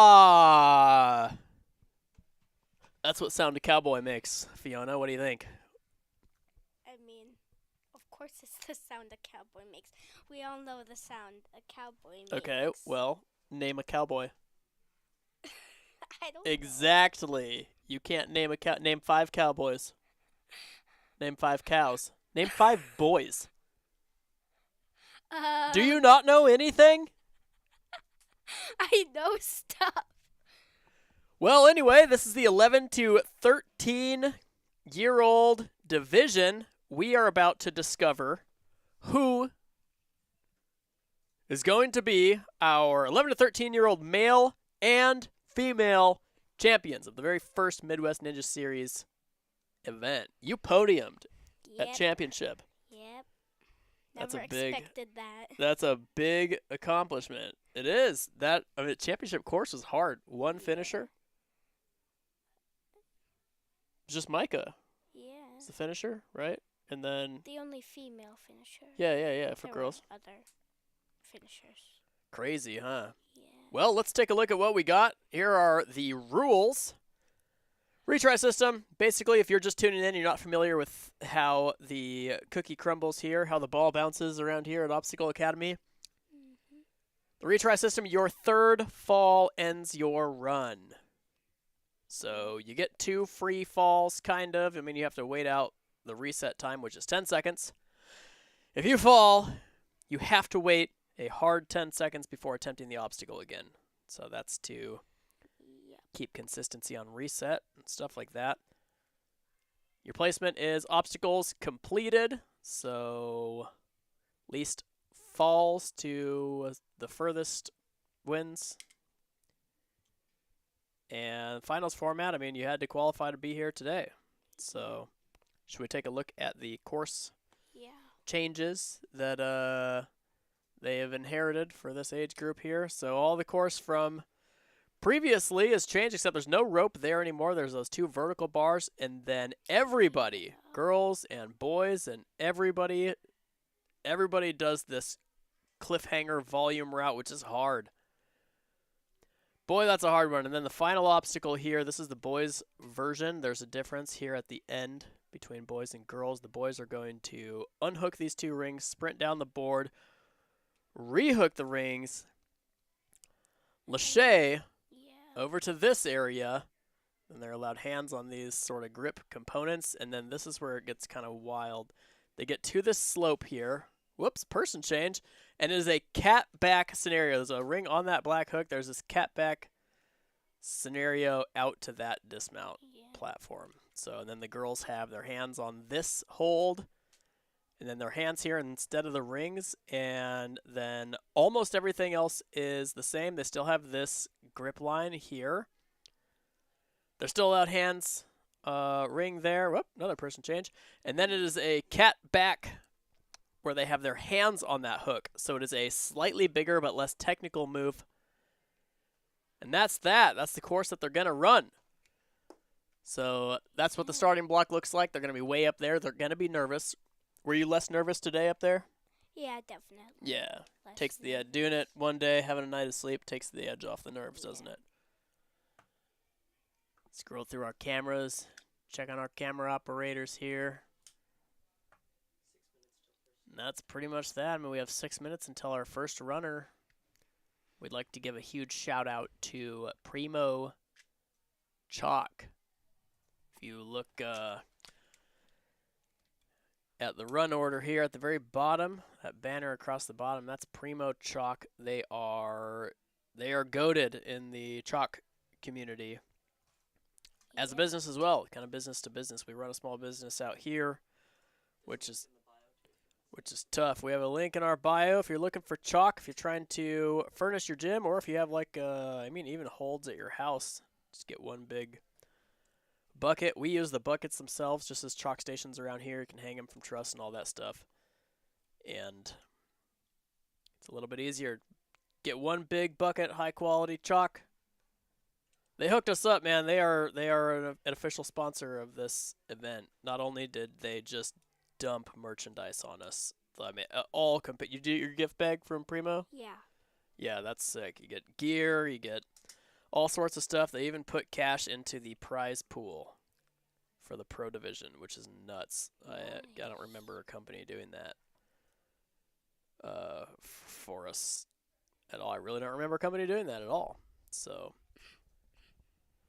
Yeehaw! That's what Sound a Cowboy makes. Fiona, what do you think? I mean, of course it's the sound a cowboy makes. We all know the sound a cowboy makes. Okay, well, name a cowboy. I don't Exactly. You can't name a cow. Name 5 cowboys. Name 5 cows. Name 5 boys. know. Do you not know anything? I know stuff. Well, anyway, this is the 11 to 13-year-old division. We are about to discover who is going to be our 11 to 13-year-old male and female champions of the very first Midwest Ninja Series event. You podiumed at championship. Yep. That's Never a big- expected that. That's a big accomplishment. It is. That, I mean, the championship course was hard. One finisher. It's just Micah. Yeah. It's the finisher, right? And then The only female finisher. yeah, for There girls. were other finishers. Crazy, huh? Yeah. Well, let's take a look at what we got. Here are the rules. Retry system. Basically, if you're just tuning in, you're not familiar with how the cookie crumbles here, how the ball bounces around here at Obstacle Academy. Mm-hmm. The retry system, your third fall ends your run. So you get 2 free falls, kind of. I mean, you have to wait out the reset time, which is 10 seconds. If you fall, you have to wait a hard 10 seconds before attempting the obstacle again. So that's to Yep. keep consistency on reset and stuff like that. Your placement is obstacles completed, so least falls to the furthest wins. And finals format, I mean, you had to qualify to be here today. So should we take a look at the course Yeah. changes that they have inherited for this age group here? So all the course from previously has changed, except there's no rope there anymore. There's those 2 vertical bars, and then everybody, girls and boys and everybody does this cliffhanger volume route, which is hard. Boy, that's a hard one. And then the final obstacle here, this is the boys' version. There's a difference here at the end between boys and girls. The boys are going to unhook these 2 rings, sprint down the board, rehook the rings, lâché Yeah. over to this area, and they're allowed hands on these sort of grip components, and then this is where it gets kind of wild. They get to this slope here. Whoops, person change. And it is a cat back scenario. There's a ring on that black hook. There's this cat back scenario out to that dismount platform. So then the girls have their hands on this hold, and then their hands here instead of the rings, and then almost everything else is the same. They still have this grip line here. They're still allowed hands, ring there. Whoop, another person change. And then it is a cat back where they have their hands on that hook. So it is a slightly bigger but less technical move. And that's that. That's the course that they're going to run. So that's what the starting block looks like. They're going to be way up there. They're going to be nervous. Were you less nervous today up there? Yeah, definitely. Yeah. Less Takes the nervous. doing it one day, having a night of sleep, takes the edge off the nerves, doesn't it? Scroll through our cameras. Check on our camera operators here. And that's pretty much that. I mean, we have 6 minutes until our first runner. We'd like to give a huge shout out to Primo Chalk. If you look at the run order here at the very bottom, that banner across the bottom, that's Primo Chalk. They are goated in the chalk community as a business as well, kind of business to business. We run a small business out here, which is tough. We have a link in our bio if you're looking for chalk, if you're trying to furnish your gym, or if you have like even holds at your house. Just get one big bucket. We use the buckets themselves just as chalk stations around here. You can hang them from truss and all that stuff. And it's a little bit easier. Get one big bucket, high quality chalk. They hooked us up, man. They are an official sponsor of this event. Not only did they just dump merchandise on us, I mean, you do your gift bag from Primo? Yeah. Yeah, that's sick. You get gear, you get all sorts of stuff. They even put cash into the prize pool for the pro division, which is nuts. Nice. I don't remember a company doing that for us at all. I really don't remember a company doing that at all. So,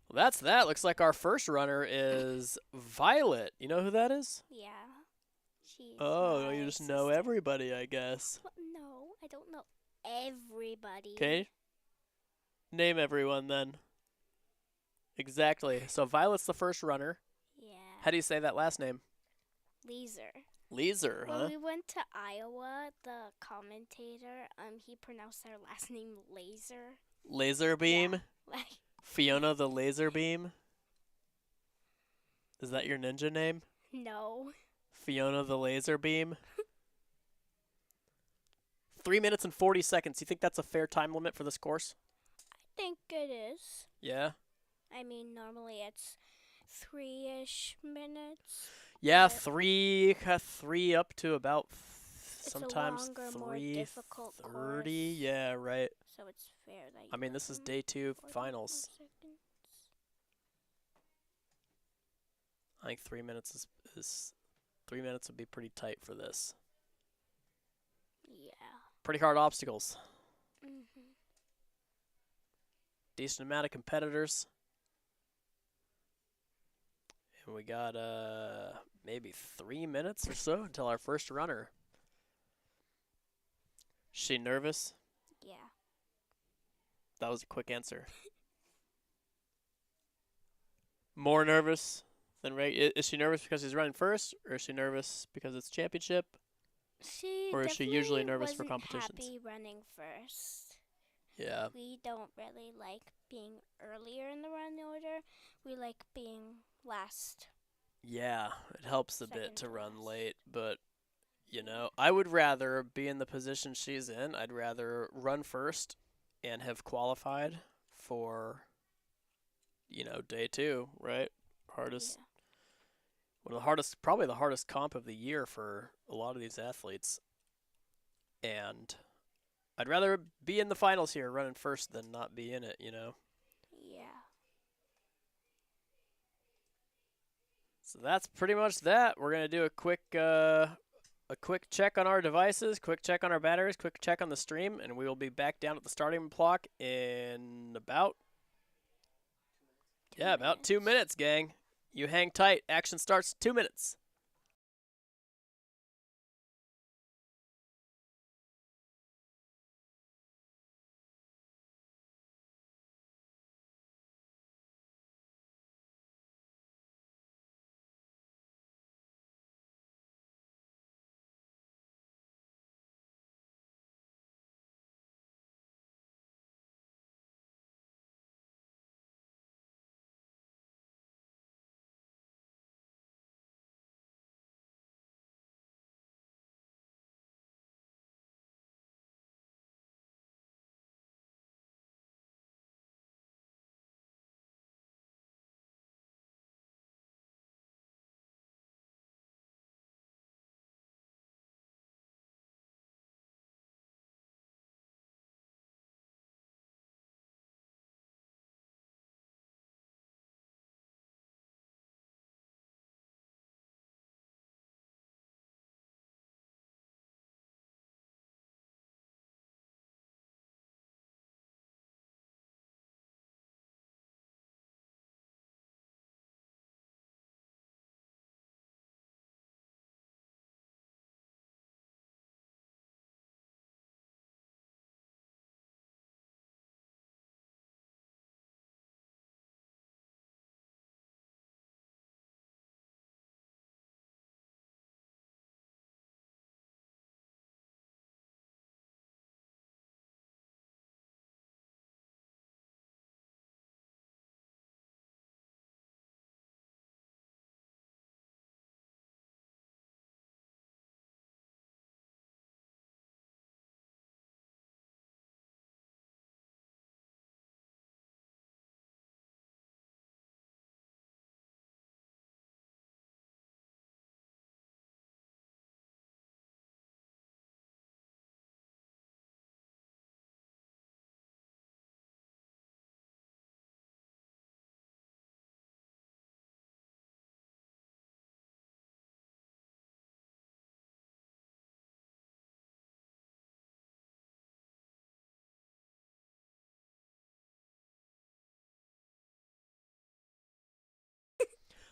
well, that's that. Looks like our first runner is Violet. You know who that is? Yeah. She's Oh, you just know everybody, I guess. Well, no, I don't know everybody. Okay. Name everyone then. Exactly. So Violet's the first runner. Yeah. How do you say that last name? Leeser. Huh? When we went to Iowa, the commentator, he pronounced our last name Laser. Laser Beam? Yeah, like Fiona the Laser Beam? Is that your ninja name? no. Fiona the Laser Beam? 3 minutes and 40 seconds. You think that's a fair time limit for this course? I think it is. Yeah? I mean, normally it's 3-ish minutes. Yeah, but three up to about it's sometimes a longer, more 3:30. difficult course. Yeah, right. So it's fair that you I mean, this is day 2 finals. seconds. I think 3 minutes is 3 minutes would be pretty tight for this. Yeah. Pretty hard obstacles. Mhm. Decent amount of competitors. And we got maybe 3 minutes or so until our first runner. She nervous? Yeah. That was a quick answer. More nervous than is she nervous because she's running first, or is she nervous because it's championship? Or is she usually nervous for competitions? Happy running first. Yeah. We don't really like being earlier in the run order. We like being last. Yeah, it helps a bit Second to to run last. late, but you know, I would rather be in the position she's in. I'd rather run first and have qualified for, day 2, right? Hardest. Yeah. Probably the hardest comp of the year for a lot of these athletes. And I'd rather be in the finals here running first than not be in it, Yeah. So that's pretty much that. We're going to do a quick check on our devices, quick check on our batteries, quick check on the stream, and we will be back down at the starting block in about 2 minutes, gang. You hang tight. Action starts 2 minutes.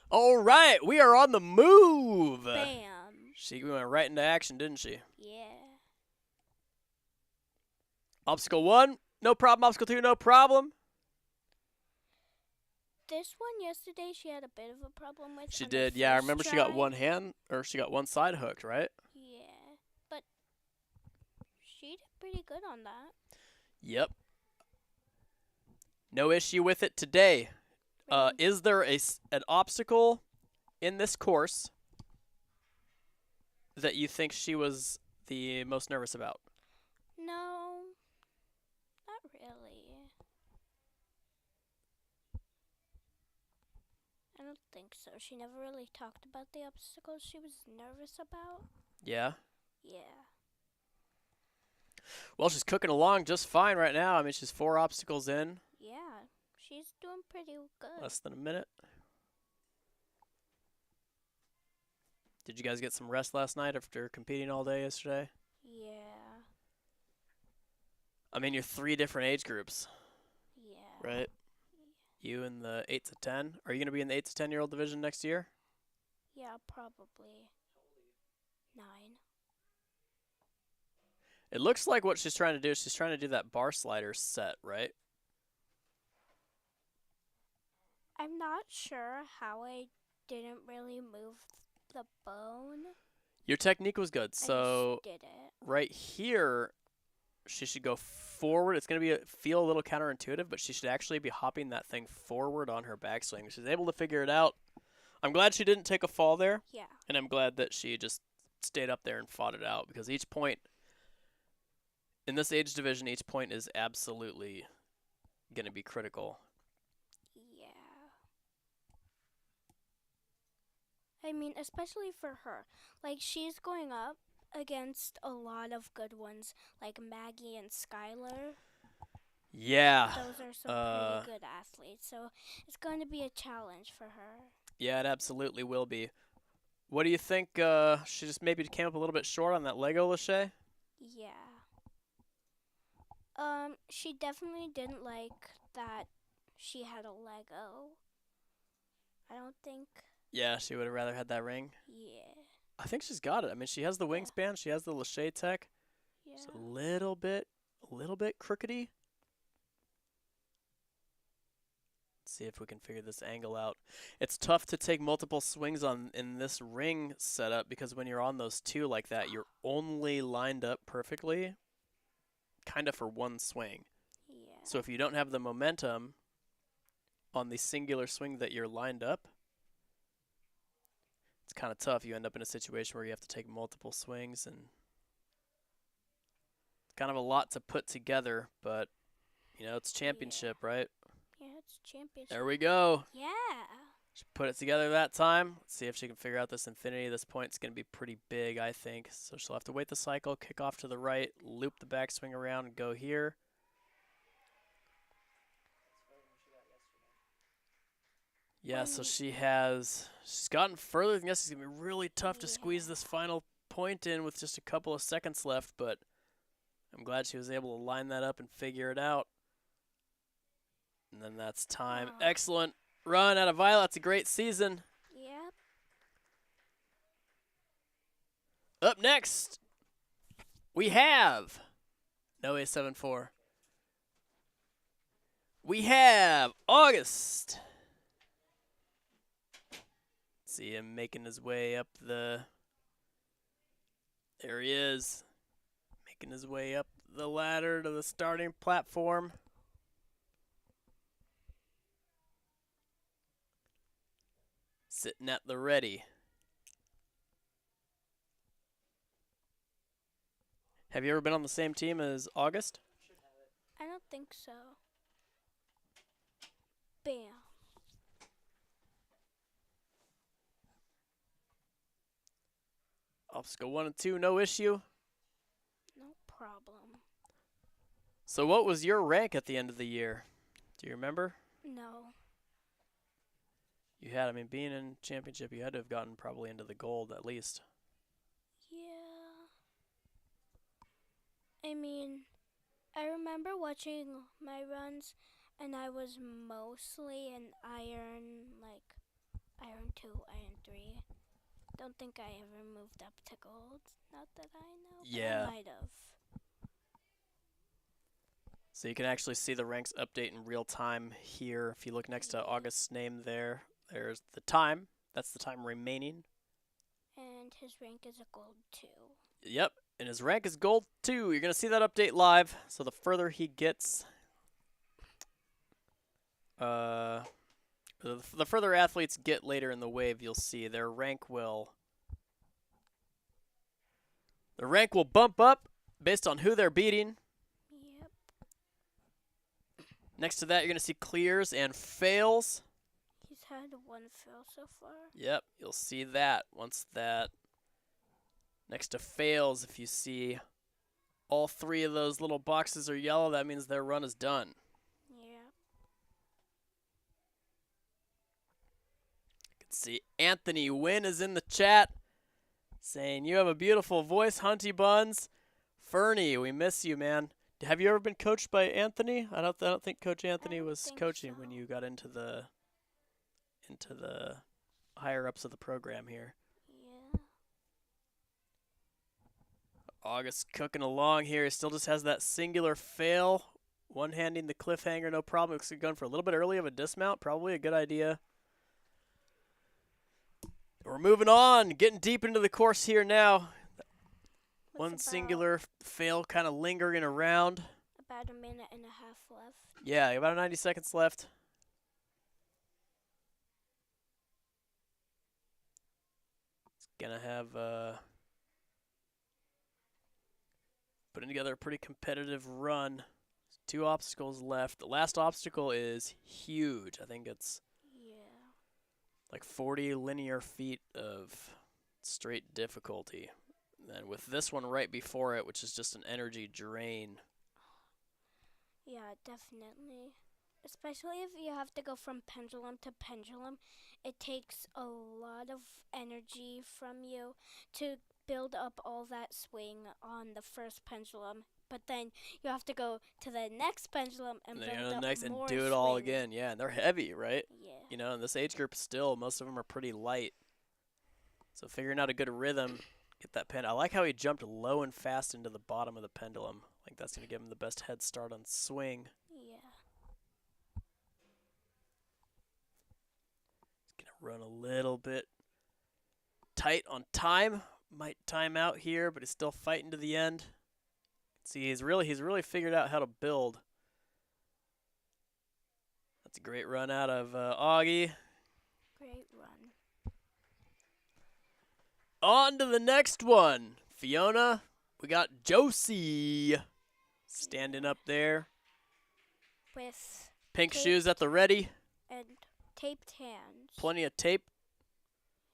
All right, we are on the move. Bam. She went right into action, didn't she? Yeah. Obstacle 1, no problem. Obstacle 2, no problem. This one yesterday she had a bit of a problem with. She on the did, yeah. I first remember she try. got one hand, or she got one side hooked, right? Yeah, but she did pretty good on that. Yep. No issue with it today. Is there an obstacle in this course that you think she was the most nervous about? No, not really. I don't think so. She never really talked about the obstacles she was nervous about. Yeah. Yeah. Well, she's cooking along just fine right now. I mean, she's 4 obstacles in. Yeah, she's doing pretty good. Less than a minute. Did you guys get some rest last night after competing all day yesterday? Yeah. I mean, you're 3 different age groups, Yeah. right? You in the 8 to 10. Are you going to be in the 8 to 10-year-old division next year? Yeah, probably. 9. It looks like what she's trying to do is she's trying to do that bar slider set, right? I'm not sure how I didn't really move the bone. Your technique was good. So I just did it. right here, she should go forward. It's going to feel a little counterintuitive, but she should actually be hopping that thing forward on her backswing. She's able to figure it out. I'm glad she didn't take a fall there. Yeah. And I'm glad that she just stayed up there and fought it out, because each point in this age division, each point is absolutely going to be critical. Yeah. I mean, especially for her. Like, she's going up against a lot of good ones, like Maggie and Skylar. Yeah. Those are some pretty good athletes, so it's going to be a challenge for her. Yeah, it absolutely will be. What do you think? She just maybe came up a little bit short on that Lego Lachey? Yeah. She definitely didn't like that she had a Lego. I don't think. Yeah, she would have rather had that ring. Yeah. I think she's got it. I mean, she has the wingspan. She has the Lachey tech. Yeah. It's a little bit crookedy. Let's see if we can figure this angle out. It's tough to take multiple swings in this ring setup, because when you're on those 2 like that, you're only lined up perfectly kind of for one swing. Yeah. So if you don't have the momentum on the singular swing that you're lined up, it's kind of tough. You end up in a situation where you have to take multiple swings, and it's kind of a lot to put together, but you know, it's championship, right? Yeah, it's championship. There we go. Yeah. She put it together that time. Let's see if she can figure out this infinity. This point's going to be pretty big, I think. So she'll have to wait the cycle, kick off to the right, loop the backswing around, and go here. Yeah, so she's gotten further than this. It's going to be really tough to squeeze this final point in with just a couple of seconds left, but I'm glad she was able to line that up and figure it out. And then that's time. Excellent run out of Violet. That's a great season. Yep. Up next, we have no A74. We have August. See him making his way up the. There he is, making his way up the ladder to the starting platform. Sitting at the ready. Have you ever been on the same team as August? I don't think so. Bam. Obstacle 1 and 2, no issue. No problem. So what was your rank at the end of the year? Do you remember? No. You had, I mean, being in championship, you had to have gotten probably into the gold at least. Yeah. I mean, I remember watching my runs, and I was mostly an iron, like, Iron 2, Iron 3. Don't think I ever moved up to gold. Not that I know. Yeah. But I might have. So you can actually see the ranks update in real time here. If you look next to August's name there, there's the time. That's the time remaining. And his rank is a gold 2. Yep, and his rank is gold 2. You're going to see that update live. So the further he gets, the further athletes get later in the wave, you'll see their rank will bump up based on who they're beating. Yep. Next to that, you're going to see clears and fails. He's had 1 fail so far. Yep, you'll see that once that. Next to fails, if you see all 3 of those little boxes are yellow, that means their run is done. Yeah. You can see Anthony Wynn is in the chat saying, "You have a beautiful voice, Hunty Buns." Fernie, we miss you, man. Have you ever been coached by Anthony? I don't think Coach Anthony was coaching when you got into the higher ups of the program here. Yeah. August cooking along here. He still just has that singular fail. One-handing the cliffhanger, no problem. Looks like going for a little bit early of a dismount. Probably a good idea. We're moving on. Getting deep into the course here now. One singular fail kind of lingering around. About a minute and a half left. Yeah, about 90 seconds left. It's going to have putting together a pretty competitive run. 2 obstacles left. The last obstacle is huge. I think it's like 40 linear feet of straight difficulty. And with this one right before it, which is just an energy drain. Yeah, definitely. Especially if you have to go from pendulum to pendulum. It takes a lot of energy from you to build up all that swing on the first pendulum. But then you have to go to the next pendulum and build up more and do it all again. Yeah, and they're heavy, right? Yeah. You know, in this age group still, most of them are pretty light. So figuring out a good rhythm, get that pen. I like how he jumped low and fast into the bottom of the pendulum. Like that's going to give him the best head start on swing. Yeah. He's going to run a little bit tight on time. Might time out here, but he's still fighting to the end. See, he's really figured out how to build. That's a great run out of Augie. Great run. On to the next one. Fiona, we got Josie standing up there. With pink shoes at the ready. And taped hands. Plenty of tape.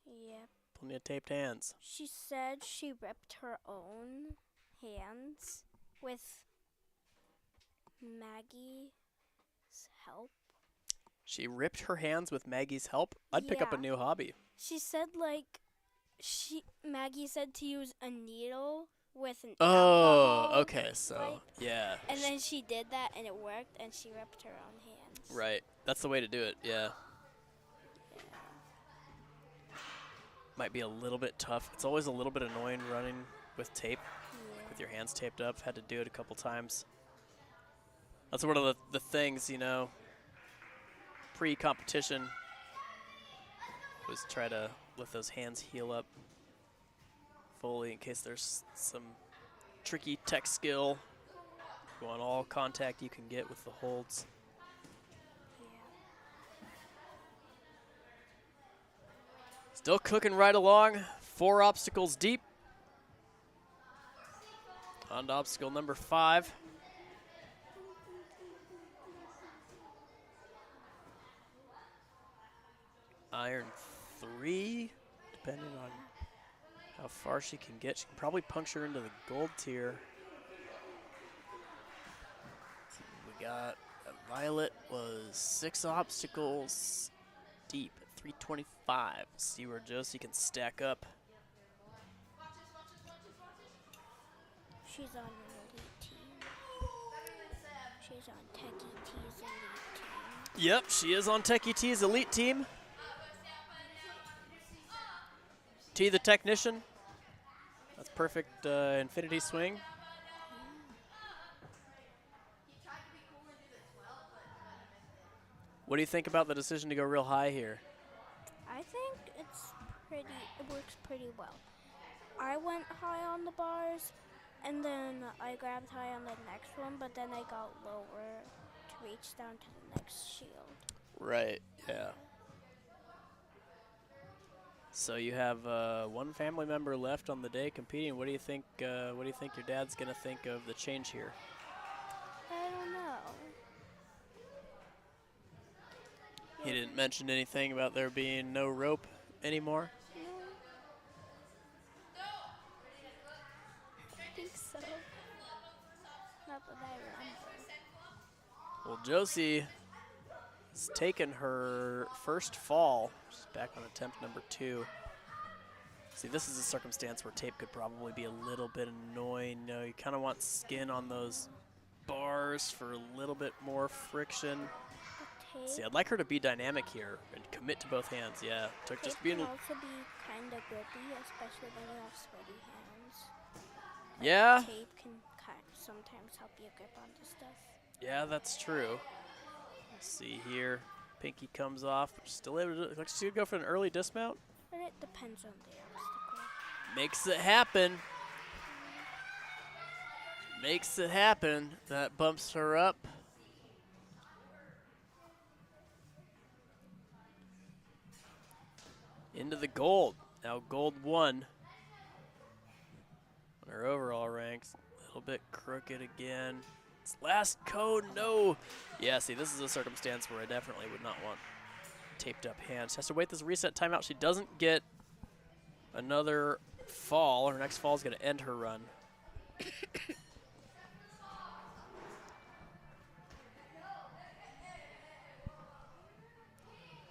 Yep. Plenty of taped hands. She said she ripped her own hands with Maggie's help. She ripped her hands with Maggie's help? I'd pick up a new hobby. She said Maggie said to use a needle with an alcohol, okay, so yeah. And then she did that and it worked and she ripped her own hands. Right. That's the way to do it, yeah. Might be a little bit tough. It's always a little bit annoying running with tape, like with your hands taped up. Had to do it a couple times. That's one of the things, you know, pre-competition was try to let those hands heal up fully in case there's some tricky tech skill. Go on all contact you can get with the holds. Still cooking right along. 4 obstacles deep. On to obstacle number 5. Iron 3, depending on how far she can get. She can probably puncture into the gold tier. We got Violet was 6 obstacles deep at 325. See where Josie can stack up. She's on an elite team. She's on Techie T's elite team. Yep, she is on Techie T's elite team. T the technician. That's perfect infinity swing. What do you think about the decision to go real high here? I think it works pretty well. I went high on the bars, and then I grabbed high on the next one, but then I got lower to reach down to the next shield. Right, yeah. So you have one family member left on the day competing. What do you think your dad's gonna think of the change here? I don't know. He didn't mention anything about there being no rope anymore? No. I think so. Not that I remember. Well, Josie has taken her first fall. She's back on attempt number 2. See, this is a circumstance where tape could probably be a little bit annoying. You know, you kind of want skin on those bars for a little bit more friction. See, I'd like her to be dynamic here and commit to both hands. Yeah, took Tape just being. can also be kind of grippy, especially when you have sweaty hands. Yeah. Tape can sometimes help you grip onto stuff. Yeah, that's true. Let's see here. Pinky comes off. Still able to. Like she's gonna go for an early dismount. But it depends on the obstacle. Makes it happen. Makes it happen. That bumps her up. Into the gold. Now gold 1 on her overall ranks. A little bit crooked again. It's last code, no. Yeah, see, this is a circumstance where I definitely would not want taped up hands. She has to wait this reset timeout. She doesn't get another fall. Her next fall is going to end her run.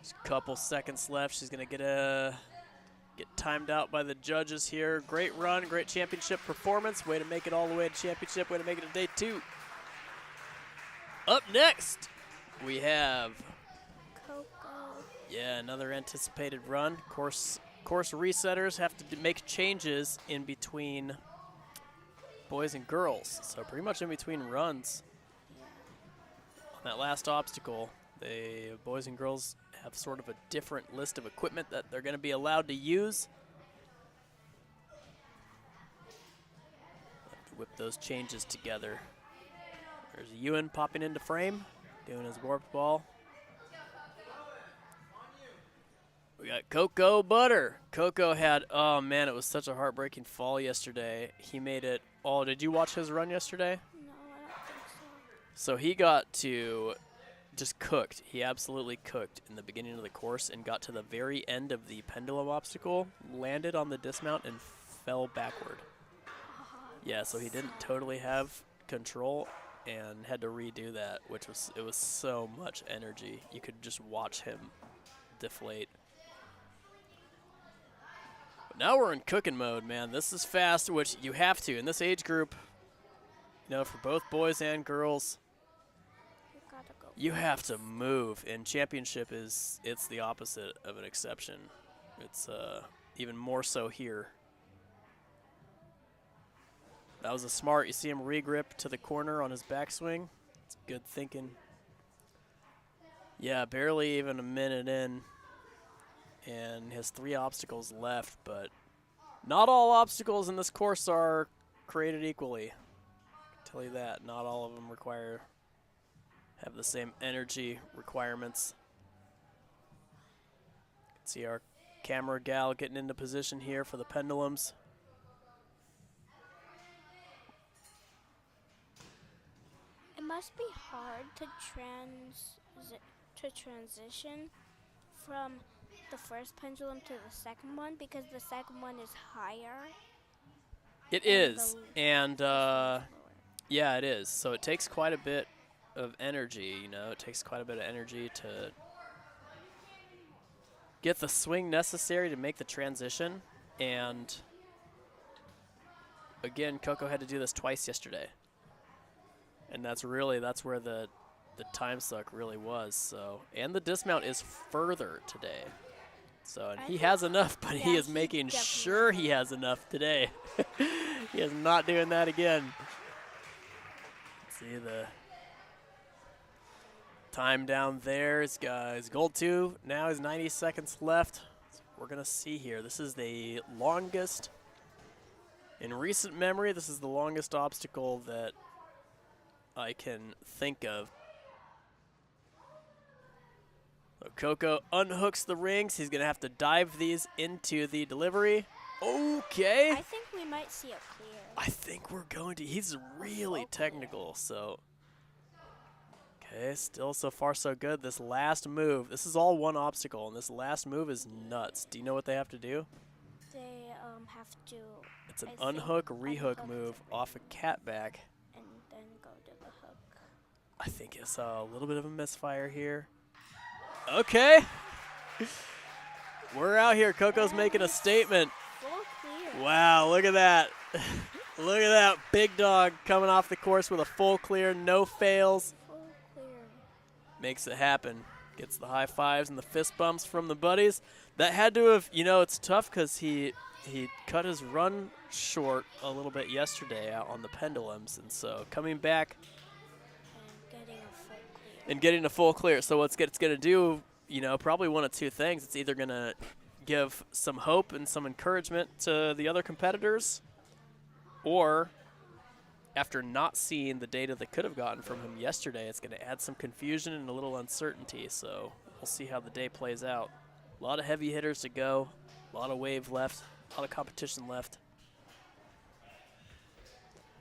Just a couple seconds left. She's going to get timed out by the judges here. Great run, great championship performance. Way to make it all the way to championship. Way to make it to day 2. Up next, we have Coco. Yeah, another anticipated run. Course resetters have to make changes in between boys and girls. So pretty much in between runs. On that last obstacle, the boys and girls have sort of a different list of equipment that they're going to be allowed to use. Have to whip those changes together. There's Ewan popping into frame, doing his warped ball. We got Coco Butter. Coco had, oh man, it was such a heartbreaking fall yesterday. He made it all. Did you watch his run yesterday? No, I don't think So he got to just cooked. He absolutely cooked in the beginning of the course and got to the very end of the pendulum obstacle, landed on the dismount, and fell backward. Yeah, so he didn't totally have control and had to redo that, it was so much energy. You could just watch him deflate. But now we're in cooking mode, man. This is fast, which you have to in this age group. You know, for both boys and girls, you have to move. And championship it's the opposite of an exception. It's even more so here. That was a smart. You see him regrip to the corner on his backswing. It's good thinking. Yeah, barely even a minute in. And has 3 obstacles left, but not all obstacles in this course are created equally. I can tell you that. Not all of them have the same energy requirements. You can see our camera gal getting into position here for the pendulums. It must be hard to transition from the first pendulum to the second one because the second one is higher. It is, and yeah, it is. So it takes quite a bit of energy, you know. It takes quite a bit of energy to get the swing necessary to make the transition. And again, Coco had to do this twice yesterday. And that's where the time suck really was. So, and the dismount is further today. So, and I he think- has enough, but he yeah, is he making definitely sure he has enough today. He is not doing that again. Let's see the time down there. His gold 2 now is 90 seconds left. So we're going to see here. This is the longest, in recent memory, this is the longest obstacle that I can think of. So Coco unhooks the rings. He's going to have to dive these into the delivery. Okay. I think we might see a clear. I think we're going to. He's really technical, so. Okay, still so far so good. This last move, this is all one obstacle, and this last move is nuts. Do you know what they have to do? They have to. It's an I think unhook, rehook unhook move the off a cat back. and then go to the hook. I think it's a little bit of a misfire here. Okay. We're out here. Coco's making a statement. Full clear. Wow, look at that. Look at that big dog coming off the course with a full clear, no fails. Full clear. Makes it happen. Gets the high fives and the fist bumps from the buddies. That had to have, it's tough because he cut his run short a little bit yesterday out on the pendulums. And so coming back And getting a full clear. So what's it's going to do, probably one of two things. It's either going to give some hope and some encouragement to the other competitors, or after not seeing the data they could have gotten from him yesterday, it's going to add some confusion and a little uncertainty. So we'll see how the day plays out. A lot of heavy hitters to go, a lot of wave left, a lot of competition left.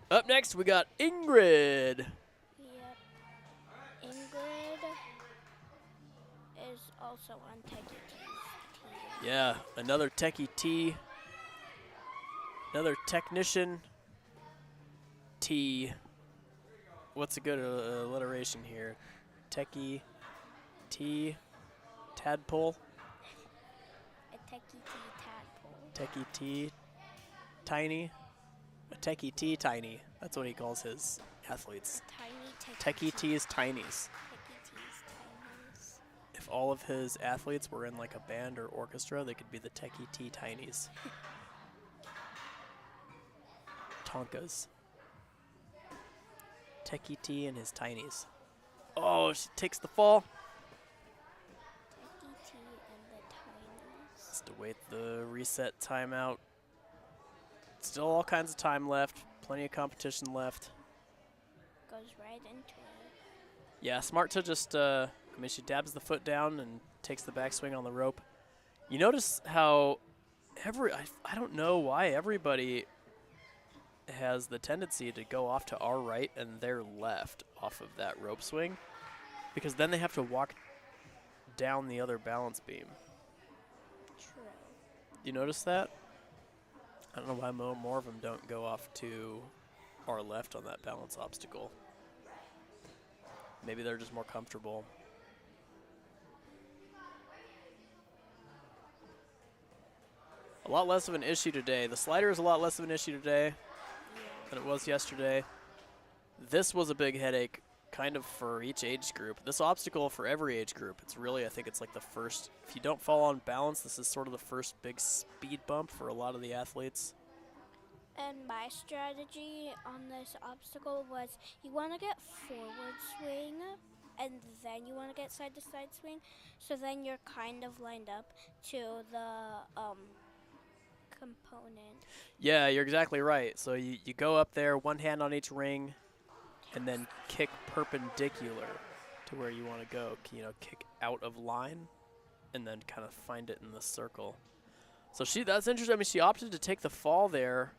Up next, we got Ingrid. Yep. Ingrid is also on Techie T's team. Yeah, another techie T, another technician T. What's a good alliteration here? Techie T, tadpole. A Techie T tadpole. Techie T, tiny. A techie T, tiny. That's what he calls his athletes. Tiny Techie T's, tinies. Techie T's tinies. If all of his athletes were in like a band or orchestra, they could be the Techie T Tinies. Tonkas. Techie T and his Tinies. Oh, she takes the fall. Techie T and the tinies. Has to wait the reset timeout. Still all kinds of time left. Plenty of competition left. Goes right into it. Yeah, smart to just, she dabs the foot down and takes the backswing on the rope. You notice how I don't know why everybody has the tendency to go off to our right and their left off of that rope swing, because then they have to walk down the other balance beam. True. You notice that? I don't know why more of them don't go off to our left on that balance obstacle. Maybe they're just more comfortable. A lot less of an issue today. The slider is a lot less of an issue today than it was yesterday. This was a big headache kind of for each age group. This obstacle for every age group. It's really, I think it's like the first, if you don't fall on balance, this is sort of the first big speed bump for a lot of the athletes. And my strategy on this obstacle was you want to get forward swing and then you want to get side to side swing. So then you're kind of lined up to the component. Yeah, you're exactly right. So you go up there, one hand on each ring, and then kick perpendicular to where you want to go. Kick out of line, and then kind of find it in the circle. So that's interesting. I mean, she opted to take the fall there.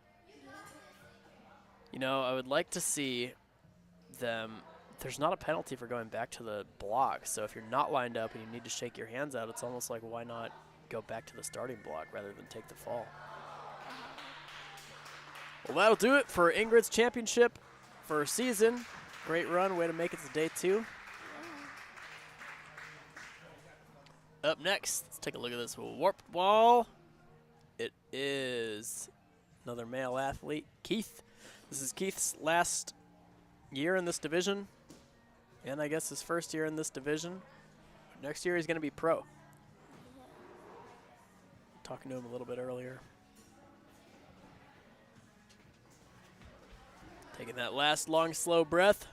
I would like to see them. There's not a penalty for going back to the block. So if you're not lined up and you need to shake your hands out, it's almost like why not go back to the starting block rather than take the fall. Well, that'll do it for Ingrid's championship for season. Great run. Way to make it to day 2. Up next, let's take a look at this warped wall. It is another male athlete, Keith. This is Keith's last year in this division, and I guess his first year in this division. Next year he's going to be pro. talking to him a little bit earlier. Taking that last long, slow breath.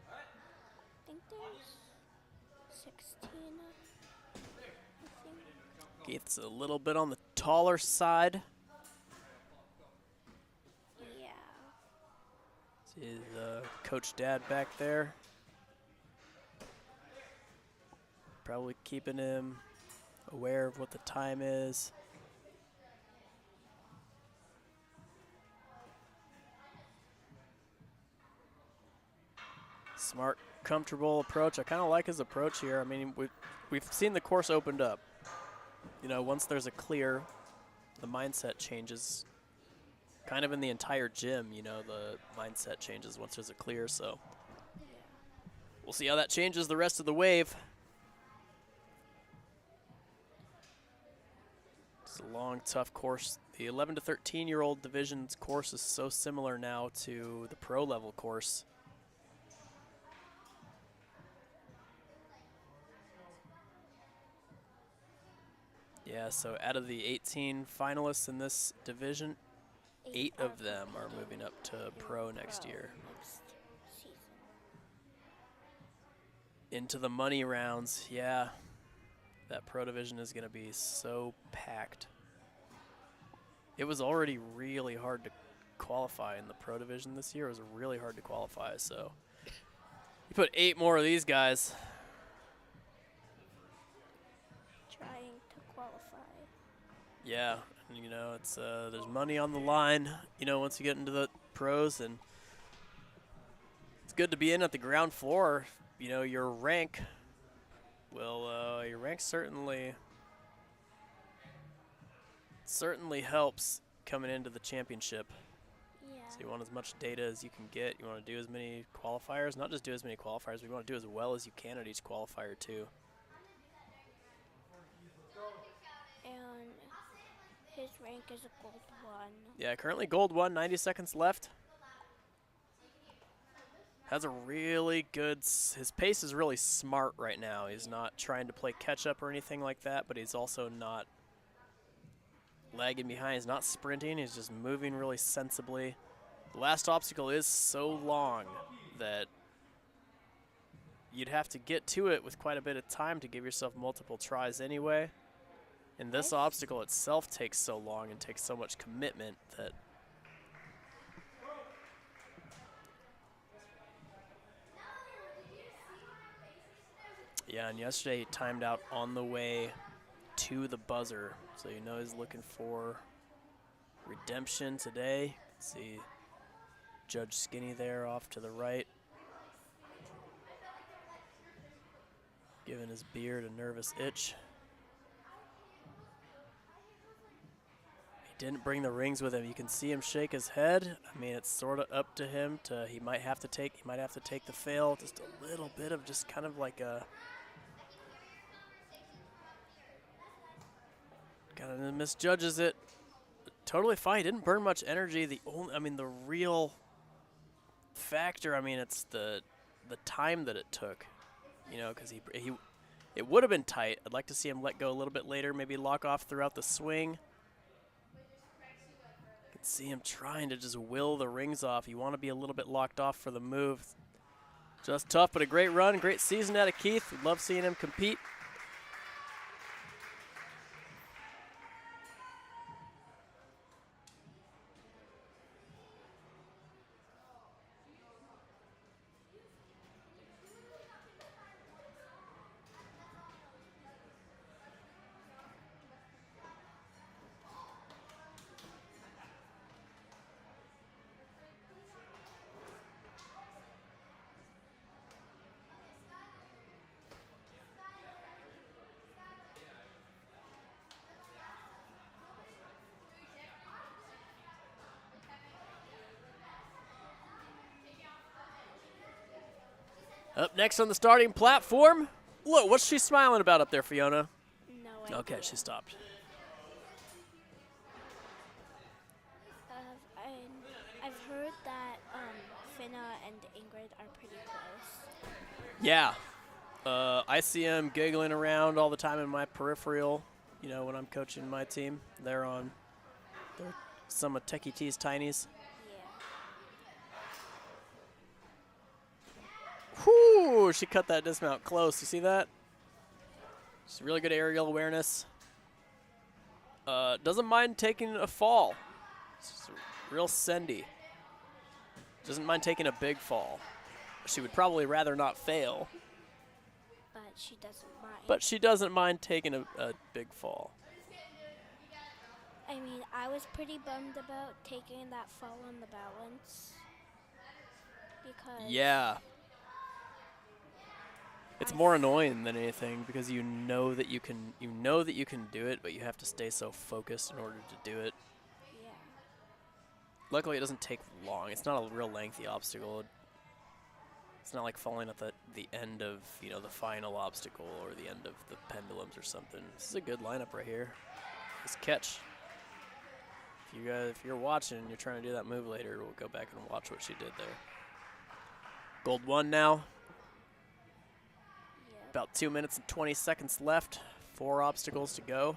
I think there's 16, I think. Keith's a little bit on the taller side. Yeah. See his coach dad back there. Probably keeping him aware of what the time is. Smart, comfortable approach. I kind of like his approach here. I mean, we've seen the course opened up. You know, once there's a clear, the mindset changes. Kind of in the entire gym, you know, the mindset changes once there's a clear. So we'll see how that changes the rest of the wave. It's a long, tough course. The 11 to 13-year-old division's course is so similar now to the pro level course. Yeah, so out of the 18 finalists in this division, 8 of them are moving up to pro next year. Into the money rounds, yeah. That pro division is going to be so packed. It was already really hard to qualify in the pro division this year. It was really hard to qualify, so you put 8 more of these guys. Trying to qualify. Yeah, and, you know, it's there's money on the line, you know, once you get into the pros, and it's good to be in at the ground floor. You know, your rank certainly helps coming into the championship. Yeah. So you want as much data as you can get. You want to do as many qualifiers, not just do as many qualifiers, but you want to do as well as you can at each qualifier too. And his rank is a gold 1. Yeah, currently gold 1, 90 seconds left. Has a really good, his pace is really smart right now. He's not trying to play catch up or anything like that, but he's also not lagging behind. He's not sprinting, he's just moving really sensibly. The last obstacle is so long that you'd have to get to it with quite a bit of time to give yourself multiple tries anyway. And this obstacle itself takes so long and takes so much commitment that yeah, and yesterday he timed out on the way to the buzzer. So you know he's looking for redemption today. See Judge Skinny there off to the right, giving his beard a nervous itch. He didn't bring the rings with him. You can see him shake his head. I mean, it's sort of up to him to, he might have to take the fail. Just a little bit of just kind of like a, kind of misjudges it. Totally fine. He didn't burn much energy. The real factor, I mean, it's the time that it took, you know, because it would have been tight. I'd like to see him let go a little bit later, maybe lock off throughout the swing. You can see him trying to just will the rings off. You want to be a little bit locked off for the move. Just tough, but a great run, great season out of Keith. We love seeing him compete. Up next on the starting platform, look, what's she smiling about up there, Fiona? No idea. Okay, she stopped. I've heard that Finna and Ingrid are pretty close. Yeah, I see him giggling around all the time in my peripheral, you know, when I'm coaching my team. They're some of Techie T's Tinies. Yeah. Whoo! She cut that dismount close. You see that? She's really good aerial awareness. Doesn't mind taking a fall. She's real sendy. Doesn't mind taking a big fall. She would probably rather not fail. But she doesn't mind. But she doesn't mind taking a big fall. I mean, I was pretty bummed about taking that fall on the balance. Because... Yeah. It's more annoying than anything because you know that you can do it, but you have to stay so focused in order to do it. Yeah. Luckily, it doesn't take long. It's not a real lengthy obstacle. It's not like falling at the end of, you know, the final obstacle or the end of the pendulums or something. This is a good lineup right here. This catch. If you're watching and you're trying to do that move later, we'll go back and watch what she did there. Gold 1 now. Yep. About 2 minutes and 20 seconds left. 4 obstacles to go.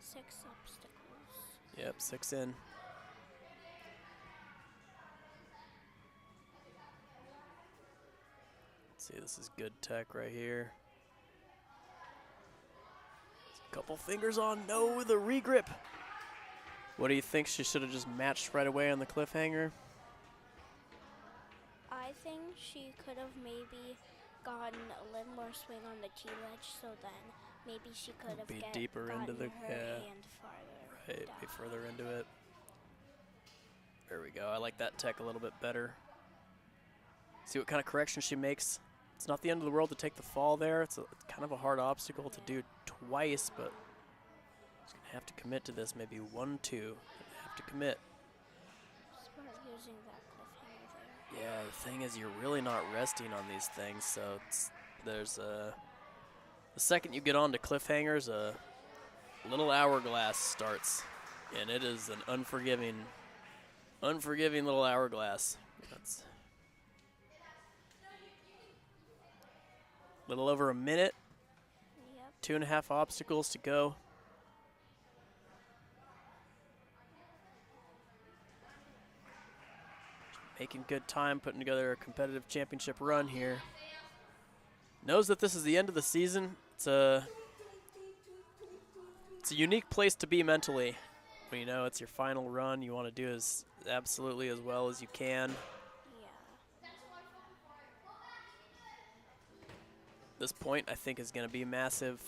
6 obstacles. Yep, 6 in. Let's see, this is good tech right here. Couple fingers on, no, the regrip. What do you think? She should have just matched right away on the cliffhanger? I think she could have maybe gotten a little more swing on the T-ledge, so then maybe she could have Be deeper into the hand farther right, down. be further into it. There we go. I like that tech a little bit better. See what kind of correction she makes. It's not the end of the world to take the fall there. It's kind of a hard obstacle to do twice, but she's going to have to commit to this. Maybe 1, 2. Have to commit. Smart using that cliffhanger there. Yeah, the thing is you're really not resting on these things, so there's the second you get onto cliffhangers, a little hourglass starts, and it is an unforgiving little hourglass. That's a little over a minute. Yep. 2.5 obstacles to go. Making good time, putting together a competitive championship run here. Knows that this is the end of the season. It's a unique place to be mentally. When you know it's your final run, you want to do as absolutely as well as you can. Yeah. This point, I think, is going to be massive.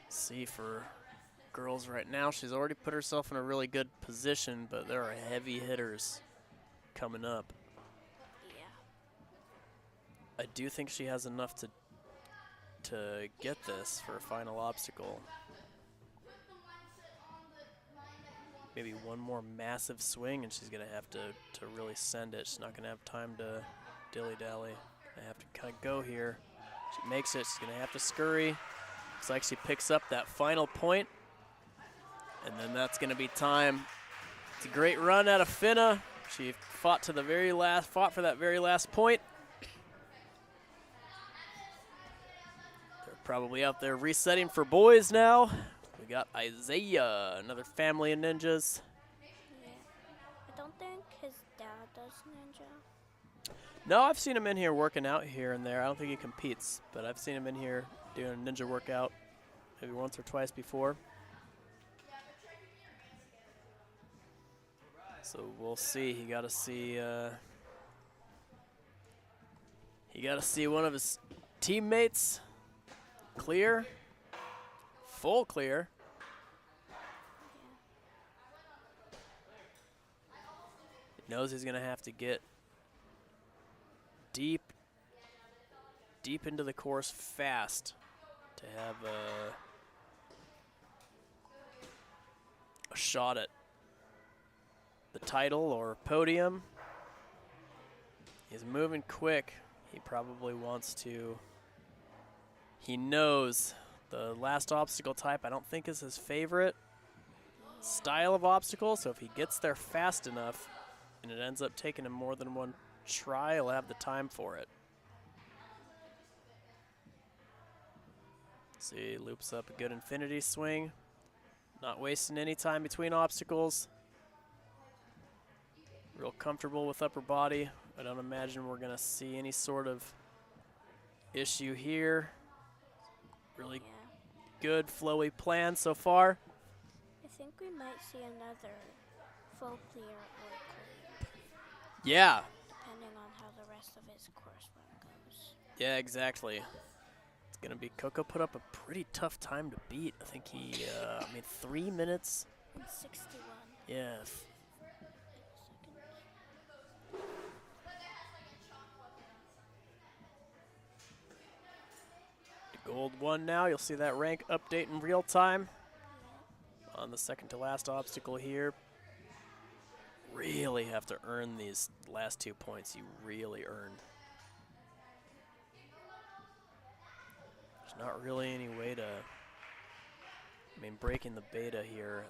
See, for girls right now, she's already put herself in a really good position, but there are heavy hitters coming up. Yeah. I do think she has enough to get this for a final obstacle. Maybe one more massive swing, and she's going to have to really send it. She's not going to have time to dilly-dally. I have to kind of go here. She makes it. She's going to have to scurry. Looks like she picks up that final point, and then that's going to be time. It's a great run out of Finna. She fought for that very last point. They're probably out there resetting for boys now. We got Isaiah, another family of ninjas. Yeah. I don't think his dad does ninja. No, I've seen him in here working out here and there. I don't think he competes, but I've seen him in here doing a ninja workout maybe once or twice before. So we'll see. He got to see one of his teammates clear, full clear. He knows he's going to have to get deep into the course fast to have a shot at the title or podium. He's moving quick. He probably wants to. He knows the last obstacle type I don't think is his favorite style of obstacle, so if he gets there fast enough and it ends up taking him more than one try, he'll have the time for it. See, loops up a good infinity swing. Not wasting any time between obstacles. Real comfortable with upper body. I don't imagine we're gonna see any sort of issue here. Really good flowy plan so far. I think we might see another full clear or clear. Yeah. Depending on how the rest of his course run goes. Yeah, exactly. It's gonna be Coco put up a pretty tough time to beat. I think he, 3 minutes. And 61. Yeah. Gold 1 now. You'll see that rank update in real time on the second to last obstacle here. Really have to earn these last 2 points. You really earn. There's not really any way to, breaking the beta here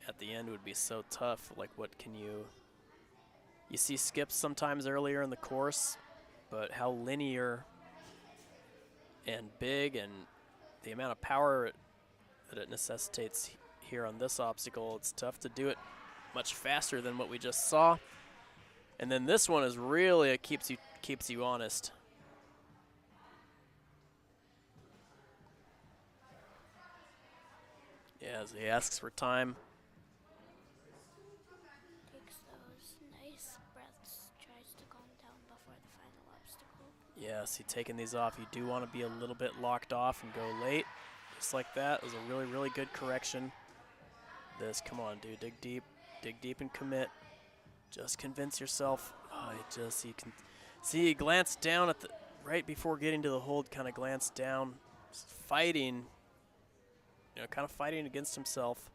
at the end would be so tough. Like, what can you see skips sometimes earlier in the course, but how linear and big and the amount of power that it necessitates here on this obstacle, it's tough to do it much faster than what we just saw. And then this one is really, it keeps you honest. Yeah, as he asks for time. Takes those nice breaths, tries to calm down before the final obstacle. Yeah, see, taking these off, you do want to be a little bit locked off and go late. Just like that. It was a really, really good correction. This, come on, dude, dig deep and commit. Just convince yourself. Oh, you can see he glanced down at the right before getting to the hold, kind of glanced down, just fighting, kind of fighting against himself.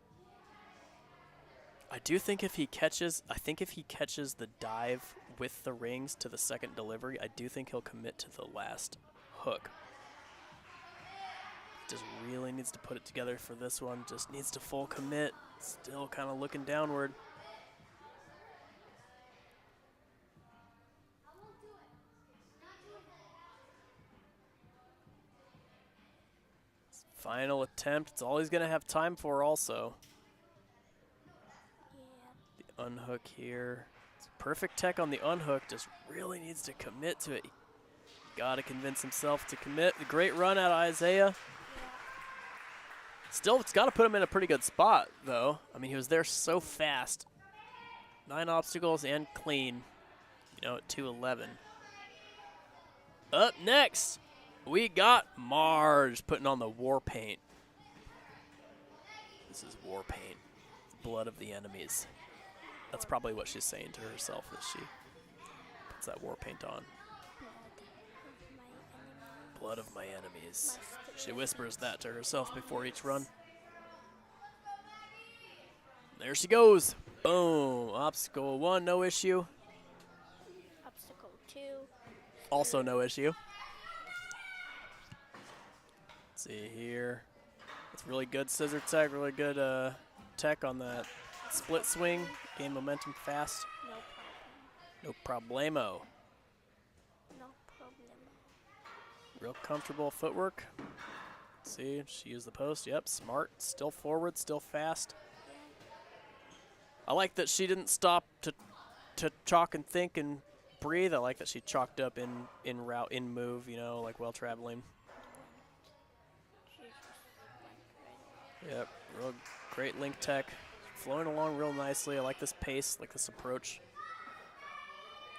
I think if he catches the dive with the rings to the second delivery, I do think he'll commit to the last hook. Just really needs to put it together for this one. Just needs to full commit. Still kind of looking downward. Final attempt. It's all he's going to have time for also. Yeah. The unhook here. It's perfect tech on the unhook. Just really needs to commit to it. Got to convince himself to commit. A great run out of Isaiah. Still, it's got to put him in a pretty good spot, though. He was there so fast. 9 obstacles and clean, at 2:11. Up next, we got Marge putting on the war paint. This is war paint. Blood of the enemies. That's probably what she's saying to herself as she puts that war paint on. Blood of my enemies. She whispers that to herself before each run. There she goes. Boom. Obstacle 1, no issue. Obstacle 2. Also no issue. Let's see here. It's really good scissor tech, really good tech on that split swing. Gain momentum fast. No problem. No problemo. No problem. Real comfortable footwork. See, she used the post. Yep, smart. Still forward, still fast. I like that she didn't stop to chalk and think and breathe. I like that she chalked up in route, in move, like while traveling. Yep, real great link tech. Flowing along real nicely. I like this pace, like this approach.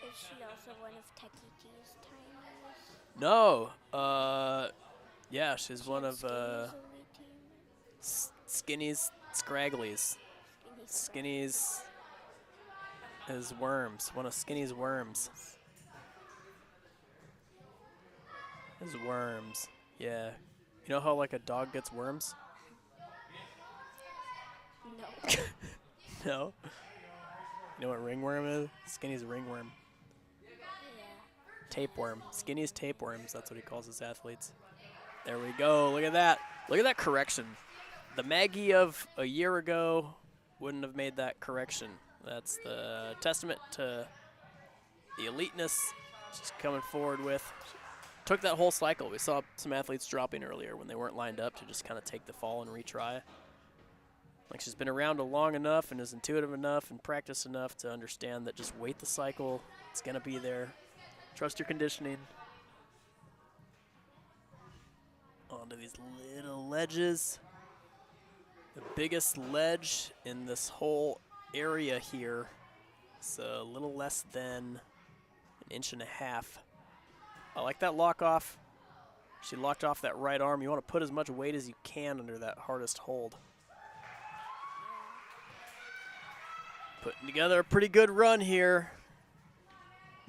Is she also one of Techie G's timers? No. Yeah, she's one of Skinny's Scragglies. Skinny's is worms. One of Skinny's worms. His worms. Yeah. You know how like a dog gets worms? No. No? You know what ringworm is? Skinny's a ringworm. Yeah. Tapeworm. Skinny's tapeworms. That's what he calls his athletes. There we go. Look at that. Look at that correction. The Maggie of a year ago wouldn't have made that correction. That's the testament to the eliteness she's coming forward with. Took that whole cycle. We saw some athletes dropping earlier when they weren't lined up to just kind of take the fall and retry. Like she's been around long enough and is intuitive enough and practiced enough to understand that just wait the cycle. It's going to be there. Trust your conditioning. Onto these little ledges. The biggest ledge in this whole area here is a little less than 1.5 inches. I like that lock off. She locked off that right arm. You want to put as much weight as you can under that hardest hold. Putting together a pretty good run here.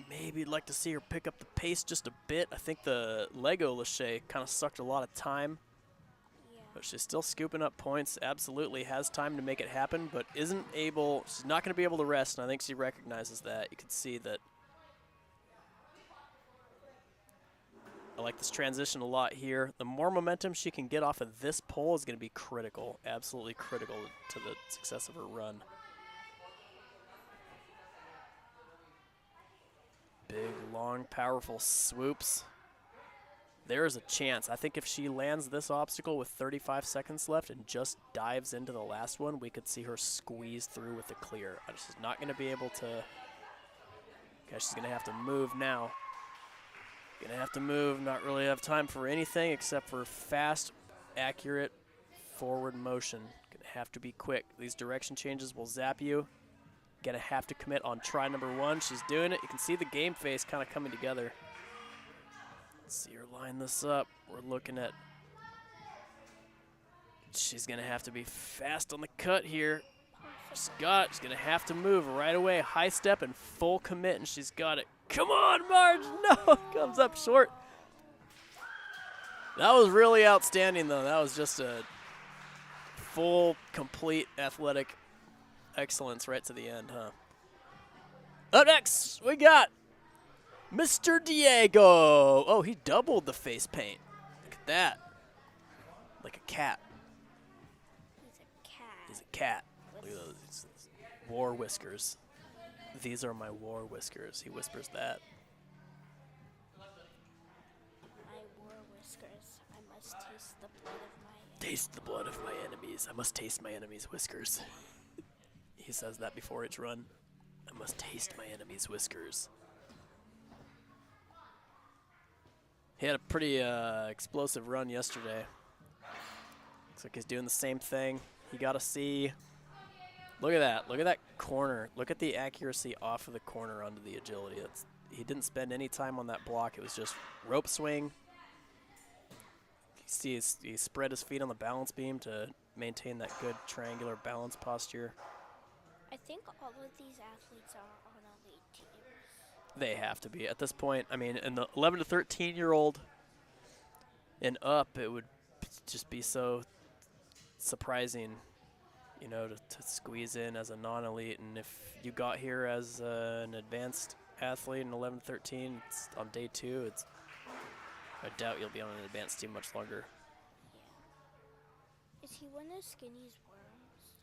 Maybe you'd like to see her pick up the pace just a bit. I think the Lego Lachey kind of sucked a lot of time. Yeah. But she's still scooping up points. Absolutely has time to make it happen, but isn't able. She's not going to be able to rest, and I think she recognizes that. You can see that. I like this transition a lot here. The more momentum she can get off of this pole is going to be critical, absolutely critical to the success of her run. Big, long, powerful swoops. There is a chance. I think if she lands this obstacle with 35 seconds left and just dives into the last one, we could see her squeeze through with the clear. She's not going to be able to. Okay, she's going to have to move now. Gonna have to move, not really have time for anything except for fast, accurate forward motion. Gonna have to be quick. These direction changes will zap you. Gonna have to commit on try number 1. She's doing it. You can see the game face kind of coming together. Let's see her line this up. We're looking at. She's gonna have to be fast on the cut here. She's gonna have to move right away. High step and full commit, and she's got it. Come on, Marge! No, comes up short. That was really outstanding, though. That was just a full, complete athletic excellence right to the end, huh? Up next, we got Mr. Diego. Oh, he doubled the face paint. Look at that. Like a cat. He's a cat. He's a cat. Look at those war whiskers. These are my war whiskers. He whispers that. My war whiskers. I must taste the blood of my enemies. Taste the blood of my enemies. I must taste my enemies' whiskers. He says that before each run. I must taste my enemies' whiskers. He had a pretty explosive run yesterday. Looks like he's doing the same thing. He got to see. Look at that. Look at that corner. Look at the accuracy off of the corner onto the agility. He didn't spend any time on that block. It was just rope swing. You see he spread his feet on the balance beam to maintain that good triangular balance posture. I think all of these athletes are on elite teams. They have to be at this point. I mean, in the 11 to 13-year-old and up, it would just be so surprising, you know, to squeeze in as a non-elite. And if you got here as an advanced athlete in 11 to 13, it's on day 2, I doubt you'll be on an advanced team much longer. Yeah. Is he one of Skinny's worms?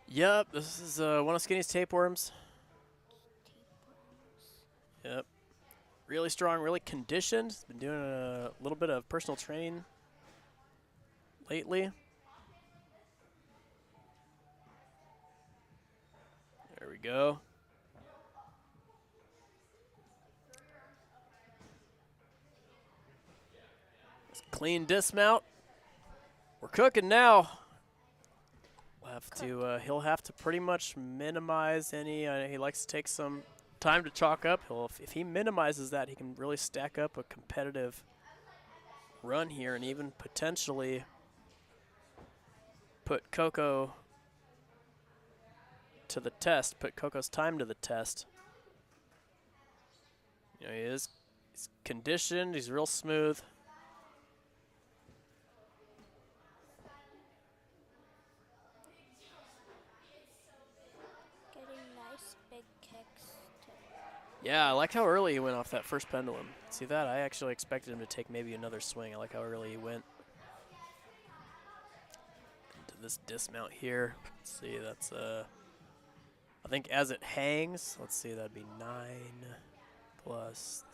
Yep, this is one of Skinny's tapeworms. Yep. Really strong, really conditioned. Been doing a little bit of personal training lately. There we go. Clean dismount. We're cooking now. We'll have to. He'll have to pretty much minimize any. He likes to take some time to chalk up. If he minimizes that, he can really stack up a competitive run here, and even potentially put Coco to the test. Put Coco's time to the test. You know, he's conditioned. He's real smooth. Yeah, I like how early he went off that first pendulum. See that? I actually expected him to take maybe another swing. I like how early he went. Into this dismount here. Let's see, that's I think as it hangs, let's see, that'd be 9, plus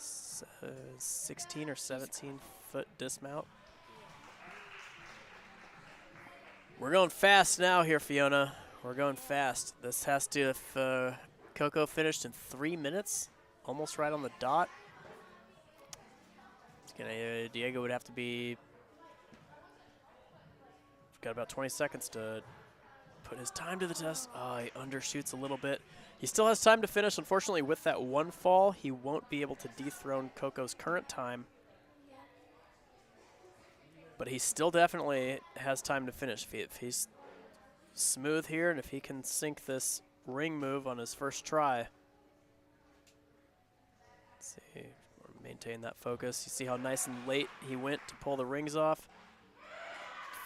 16 or 17-foot dismount. We're going fast now here, Fiona. We're going fast. This has to, if Coco finished in 3 minutes, almost right on the dot. Diego would have to be, got about 20 seconds to put his time to the test. Oh, he undershoots a little bit. He still has time to finish. Unfortunately, with that one fall, he won't be able to dethrone Coco's current time. But he still definitely has time to finish. If he's smooth here and if he can sink this ring move on his first try. Let's see, maintain that focus. You see how nice and late he went to pull the rings off.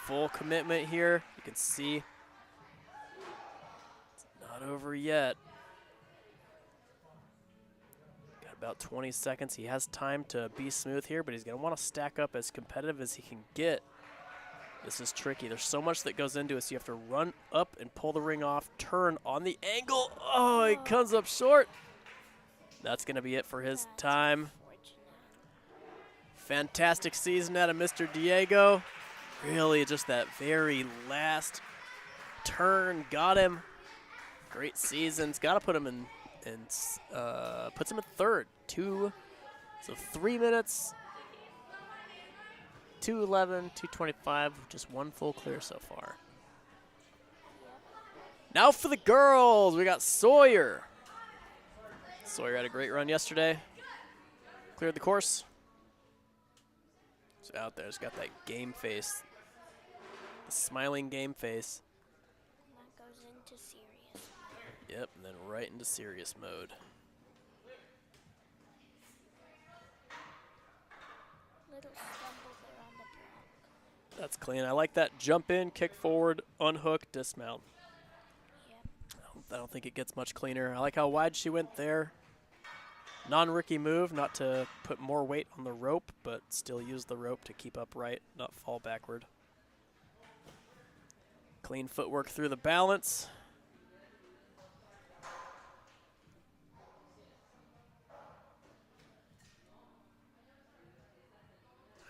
Full commitment here. You can see it's not over yet. Got about 20 seconds. He has time to be smooth here, but he's going to want to stack up as competitive as he can get. This is tricky. There's so much that goes into it, so you have to run up and pull the ring off, turn on the angle. Oh, he comes up short. That's going to be it for his time. Fantastic season out of Mr. Diego. Really just that very last turn got him. Great seasons. Got to put him in, puts him in third. So 3 minutes, 2:11, 2:25, just one full clear so far. Now for the girls, we got Sawyer. Sawyer had a great run yesterday. Cleared the course. He's out there, he's got that game face. The smiling game face. And that goes into serious. Yep, and then right into serious mode. Little stumble there on the block. That's clean. I like that jump in, kick forward, unhook, dismount. Yep. I don't think it gets much cleaner. I like how wide she went there. Non-rookie move, not to put more weight on the rope, but still use the rope to keep upright, not fall backward. Clean footwork through the balance.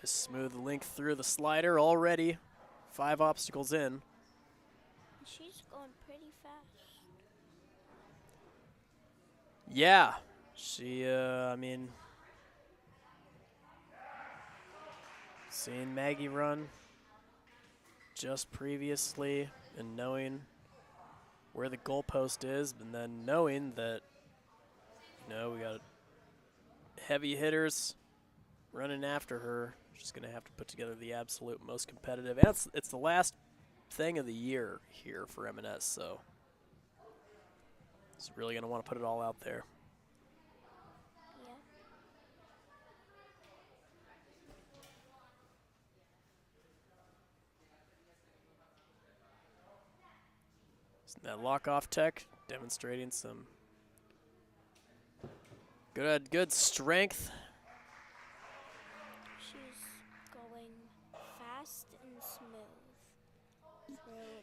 A smooth link through the slider already. 5 obstacles in. She's going pretty fast. Yeah. She, I mean, seeing Maggie run just previously and knowing where the goalpost is, and then knowing that, you know, we got heavy hitters running after her. She's going to have to put together the absolute most competitive. And it's the last thing of the year here for M&S, so she's really going to want to put it all out there. That lock-off tech demonstrating some good strength. She's going fast and smooth.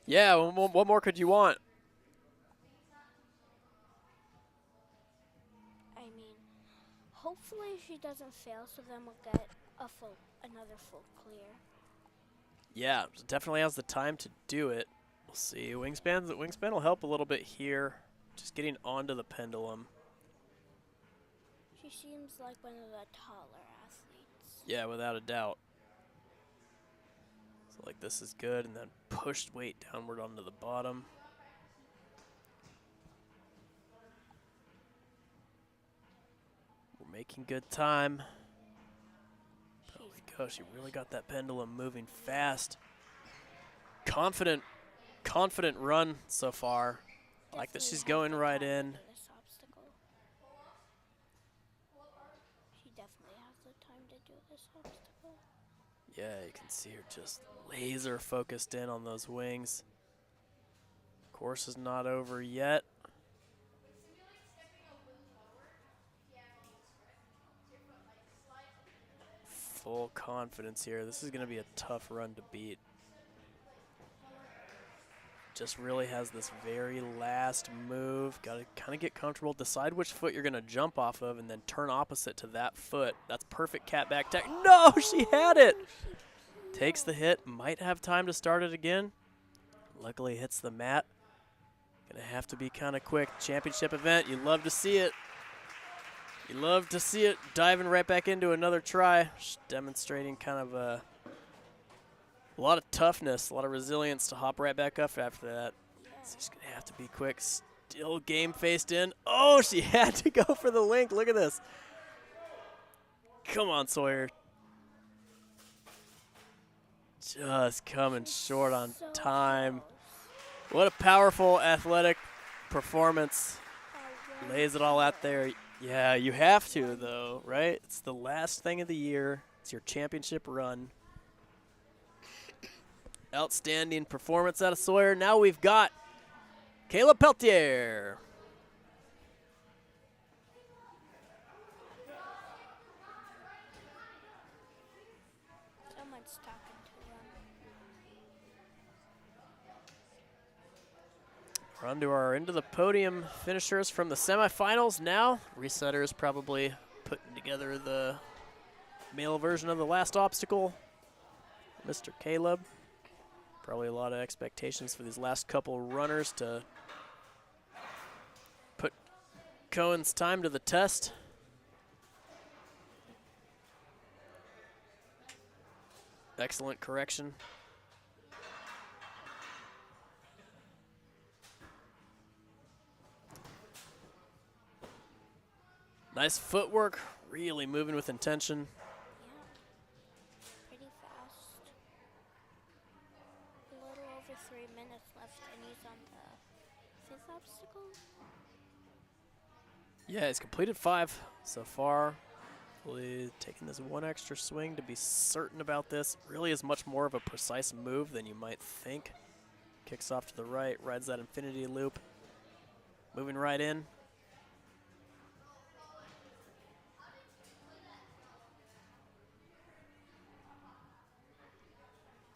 Yeah, what more could you want? I mean, hopefully she doesn't fail, so then we'll get another full clear. Yeah, definitely has the time to do it. We'll see. Wingspan will help a little bit here. Just getting onto the pendulum. She seems like one of the taller athletes. Yeah, without a doubt. So like this is good, and then pushed weight downward onto the bottom. We're making good time. Holy gosh, she really got that pendulum moving fast. Confident run so far. I like that she's going right in. She definitely has the time to do this obstacle. Yeah, you can see her just laser focused in on those wings. Course is not over yet. Full confidence here. This is going to be a tough run to beat. just really has this very last move. Got to kind of get comfortable, decide which foot you're going to jump off of, and then turn opposite to that foot. That's perfect cat back tech. No, she had it. Takes the hit, might have time to start it again. Luckily hits the mat. Gonna have to be kind of quick. Championship event, you love to see it. You love to see it diving right back into another try. Just demonstrating kind of a lot of toughness, a lot of resilience to hop right back up after that. So she's gonna have to be quick. Still game faced in. Oh, she had to go for the link. Look at this. Come on, Sawyer. Just coming short on time. What a powerful athletic performance. Lays it all out there. Yeah, you have to, though, right? It's the last thing of the year. It's your championship run. Outstanding performance out of Sawyer. Now we've got Caleb Peltier. Someone's talking to him. We're on to our into the podium finishers from the semifinals now. Resetters probably putting together the male version of the last obstacle. Mr. Caleb. Probably a lot of expectations for these last couple runners to put Cohen's time to the test. Excellent correction. Nice footwork, really moving with intention. Yeah, pretty fast. A little over 3 minutes left, and he's on the 5th obstacle. Yeah, he's completed 5 so far. Really taking this one extra swing to be certain about this. Really is much more of a precise move than you might think. Kicks off to the right, rides that infinity loop. Moving right in.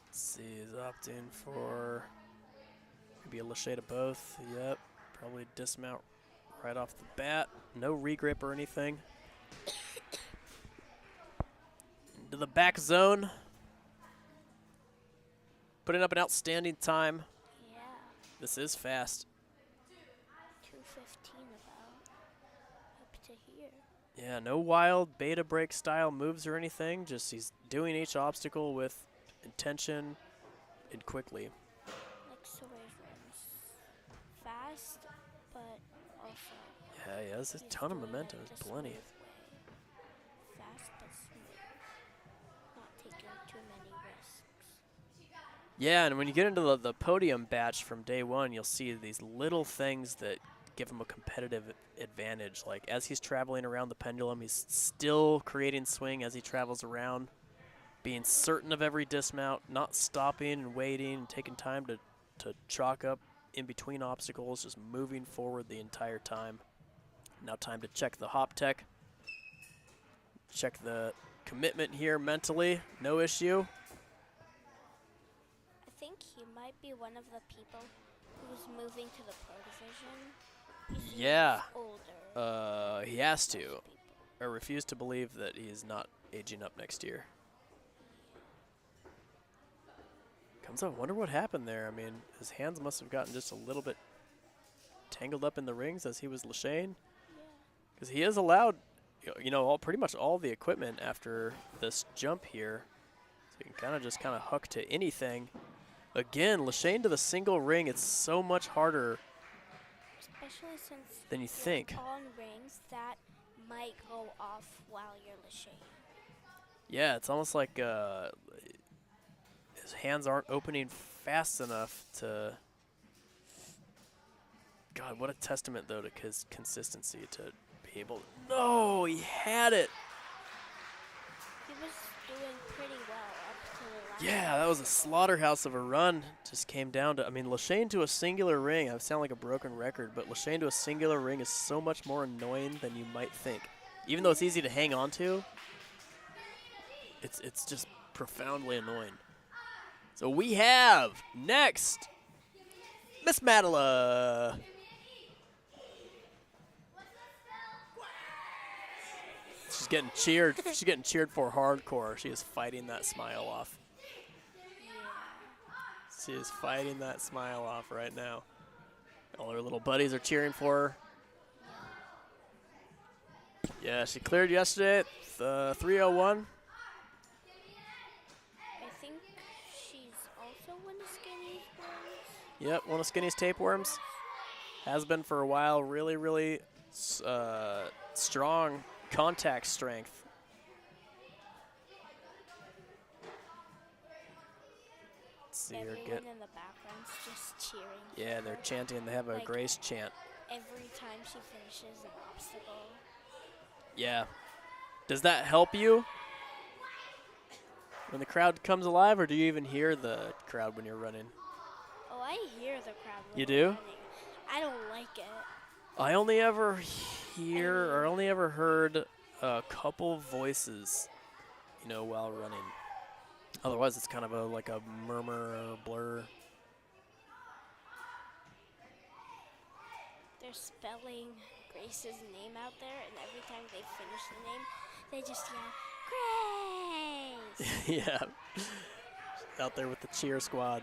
Let's see, he's opting for maybe a lachey to both. Yep, probably dismount right off the bat. No regrip or anything. Into the back zone. Putting up an outstanding time. Yeah. This is fast. 2:15 about. Up to here. Yeah, no wild beta break style moves or anything. Just he's doing each obstacle with intention and quickly. Like Sawyer runs fast, but also. Yeah, he has a he's ton of doing it momentum. the There's plenty. smooth way. Fast but smooth. Not taking too many risks. Yeah, and when you get into the podium batch from day one, you'll see these little things that give him a competitive advantage. Like as he's traveling around the pendulum, he's still creating swing as he travels around, being certain of every dismount, not stopping and waiting and taking time to chalk up in between obstacles, just moving forward the entire time. Now time to check the hop tech. Check the commitment here mentally, no issue. I think he might be one of the people who's moving to the pro division. He Yeah. seems older. He has than to. most people. I refuse to believe that he is not aging up next year. Comes up, wonder what happened there. I mean, his hands must have gotten just a little bit tangled up in the rings as he was lacheying. Yeah. Because he is allowed, pretty much all the equipment after this jump here. So you can kind of hook to anything. Again, lacheying to the single ring, it's so much harder Especially since than you you're think. on rings that might go off while you're lacheying. Yeah, it's almost like his hands aren't opening fast enough to. God, what a testament, though, to his consistency to be able to. No, he had it. He was doing pretty well up to the last. Yeah, that was a slaughterhouse of a run. Just came down to, lacheying to a singular ring, I sound like a broken record, but lacheying to a singular ring is so much more annoying than you might think. Even though it's easy to hang on to, it's just profoundly annoying. So we have next Miss Mattila. She's getting cheered. She's getting cheered for hardcore. She is fighting that smile off. She is fighting that smile off right now. All her little buddies are cheering for her. Yeah, she cleared yesterday at 3:01. I think she's also one of Skinny's ones. Yep, one of Skinny's tapeworms. Has been for a while. Really, really strong contact strength. Let's see her Everyone get. in the background's just cheering. Yeah, they're chanting. They have a Like- Grace chant. Every time she finishes an obstacle. Yeah. Does that help you when the crowd comes alive, or do you even hear the crowd when you're running? Oh, I hear the crowd. When You I'm do? running. I don't like it. I only ever heard a couple voices, while running. Otherwise, it's kind of like a murmur or blur. They're spelling Grace's name out there, and every time they finish the name, they just yell, Grace! Yeah. Out there with the cheer squad.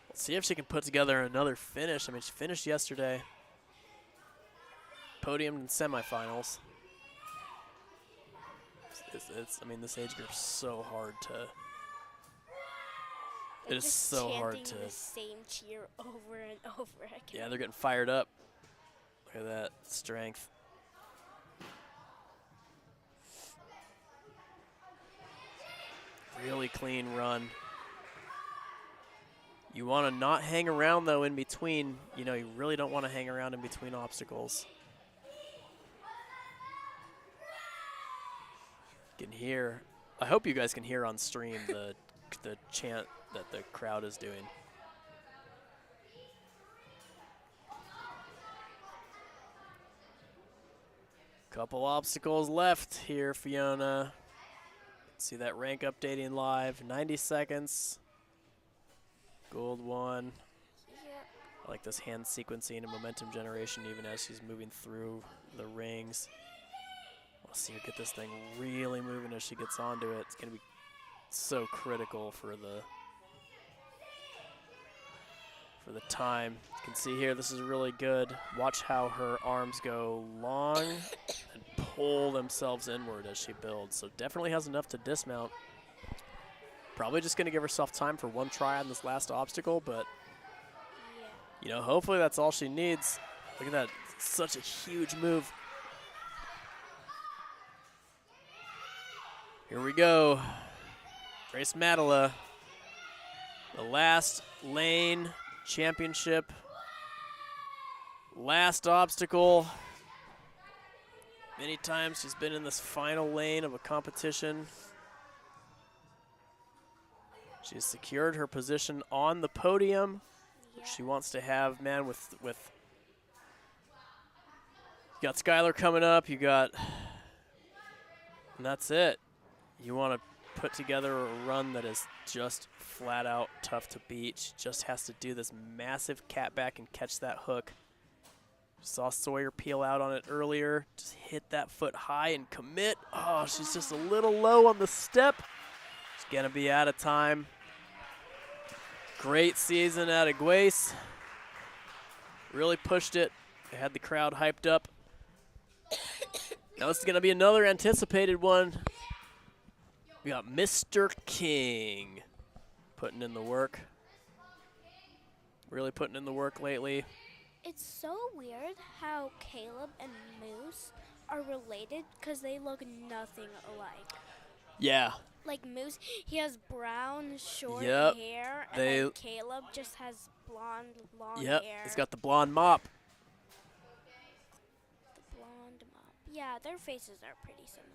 Let's see if she can put together another finish. I mean, she finished yesterday. Podium in semifinals. This age group's so hard to. It They're is just so hard chanting to. the same cheer over and over again. Yeah, they're getting fired up. Look at that strength. Really clean run. You want to not hang around, though, in between. You really don't want to hang around in between obstacles. You can hear. I hope you guys can hear on stream the chant that the crowd is doing. Couple obstacles left here, Fiona. See that rank updating live. 90 seconds. Gold one. Yep. I like this hand sequencing and momentum generation even as she's moving through the rings. I want to see her get this thing really moving as she gets onto it. It's going to be so critical for the time. You can see here, this is really good. Watch how her arms go long and pull themselves inward as she builds. So definitely has enough to dismount. Probably just going to give herself time for one try on this last obstacle, but Yeah. hopefully that's all she needs. Look at that, such a huge move. Here we go. Grace Mattila, the last lane championship. Last obstacle. Many times she's been in this final lane of a competition. She has secured her position on the podium. Yeah. She wants to have, man, with you got Skylar coming up, and that's it. You want to put together a run that is just flat out tough to beat. She just has to do this massive cat back and catch that hook. Saw Sawyer peel out on it earlier. Just hit that foot high and commit. Oh, she's just a little low on the step. She's going to be out of time. Great season out of Grace. Really pushed it. They had the crowd hyped up. Now it's going to be another anticipated one. We got Mr. King putting in the work. Really putting in the work lately. It's so weird how Caleb and Moose are related because they look nothing alike. Yeah. Like Moose, he has brown, short Yep. hair, and They- then Caleb just has blonde, long Yep, hair. he's got the blonde mop. the blonde mop. Yeah, their faces are pretty similar.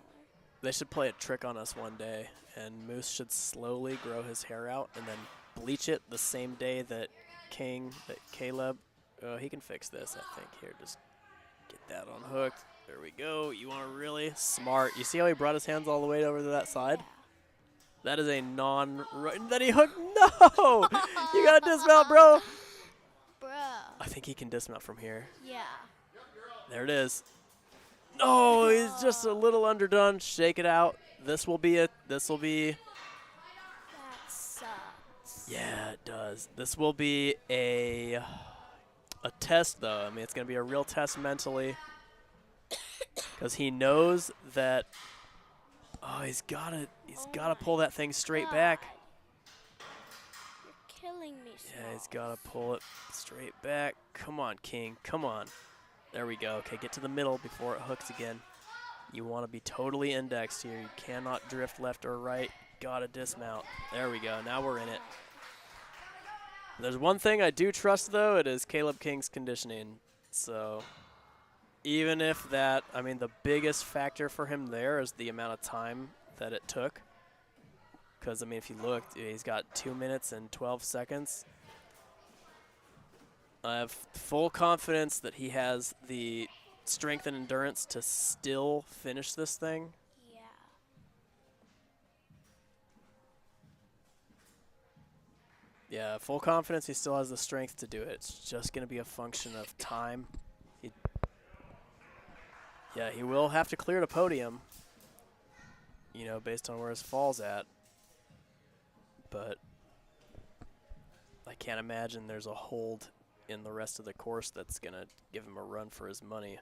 They should play a trick on us one day, and Moose should slowly grow his hair out and then bleach it the same day that Caleb, he can fix this, I think. Here, just get that unhooked. There we go. You want to really smart. You see how he brought his hands all the way over to that side? Yeah. That is a non-right. Then he hooked. No! You got to dismount, bro. I think he can dismount from here. Yeah. There it is. Oh, he's just a little underdone. Shake it out. This will be it. This will be. That sucks. Yeah, it does. This will be a test, though. I mean, it's going to be a real test mentally. Because he knows that. Oh, he's gotta pull that thing straight back. You're killing me, Smalls. Yeah, he's gotta pull it straight back. Come on, King. Come on. There we go. Okay, get to the middle before it hooks again. You want to be totally indexed here. You cannot drift left or right. Gotta dismount. There we go. Now we're in it. There's one thing I do trust, though. It is Caleb King's conditioning. So even if that, I mean, the biggest factor for him there is the amount of time that it took. Because, I mean, if you look, he's got 2 minutes and 12 seconds. I have full confidence that he has the strength and endurance to still finish this thing. Yeah. Yeah, full confidence he still has the strength to do it. It's just going to be a function of time. Yeah, he will have to clear the podium, you know, based on where his fall's at. But I can't imagine there's a hold in the rest of the course that's going to give him a run for his money.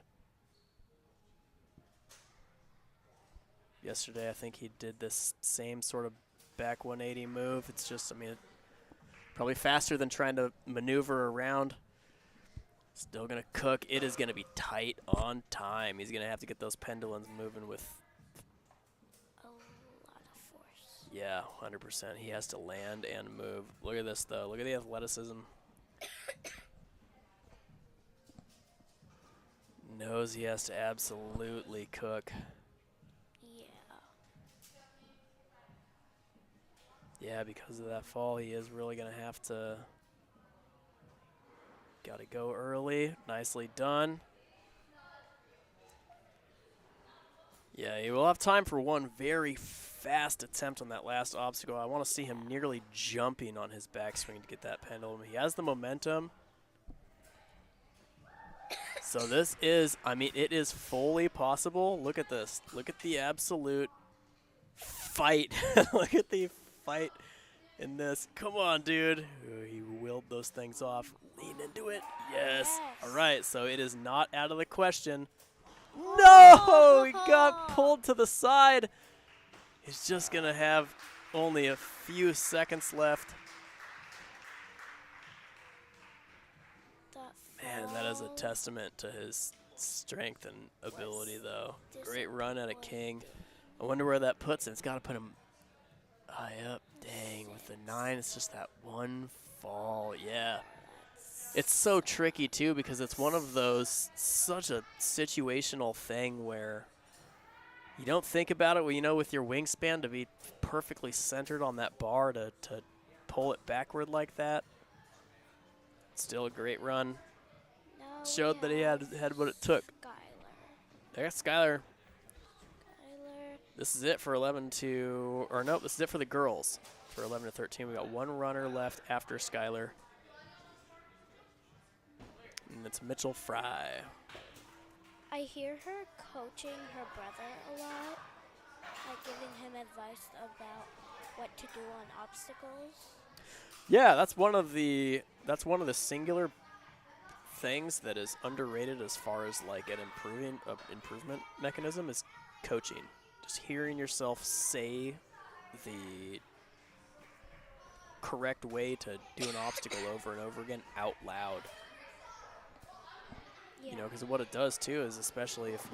Yesterday, I think he did this same sort of back 180 move. It's just, I mean, probably faster than trying to maneuver around. Still going to cook. It is going to be tight on time. He's going to have to get those pendulums moving with A lot of force. yeah, 100%. He has to land and move. Look at this, though. Look at the athleticism. Knows he has to absolutely cook. Yeah. Yeah, because of that fall, he is really going to have to. Got to go early. Nicely done. Yeah, he will have time for one very fast attempt on that last obstacle. I want to see him nearly jumping on his backswing to get that pendulum. He has the momentum. So this is, I mean, it is fully possible. Look at this. Look at the absolute fight. Look at the fight in this. Come on, dude. Ooh, he willed those things off. Lean into it. Yes. All right, so it is not out of the question. No! He got pulled to the side. He's just going to have only a few seconds left. Man, that is a testament to his strength and ability, though. Great run at a King. I wonder where that puts him. It's got to put him high up. Dang, with the 9, it's just that one fall. Yeah. It's so tricky, too, because it's one of those, such a situational thing where you don't think about it, well, you know, with your wingspan to be perfectly centered on that bar to pull it backward like that. Still a great run. Showed that he had what it took. There's Skylar. This is it for 11 to, or nope, this is it for the girls for 11 to 13. We got one runner left after Skylar. And it's Mitchell Frie. I hear her coaching her brother a lot, like giving him advice about what to do on obstacles. Yeah, that's one of the singular things that is underrated as far as like an improvement mechanism is coaching. Just hearing yourself say the correct way to do an obstacle over and over again out loud. Yeah. You know, because what it does too is, especially if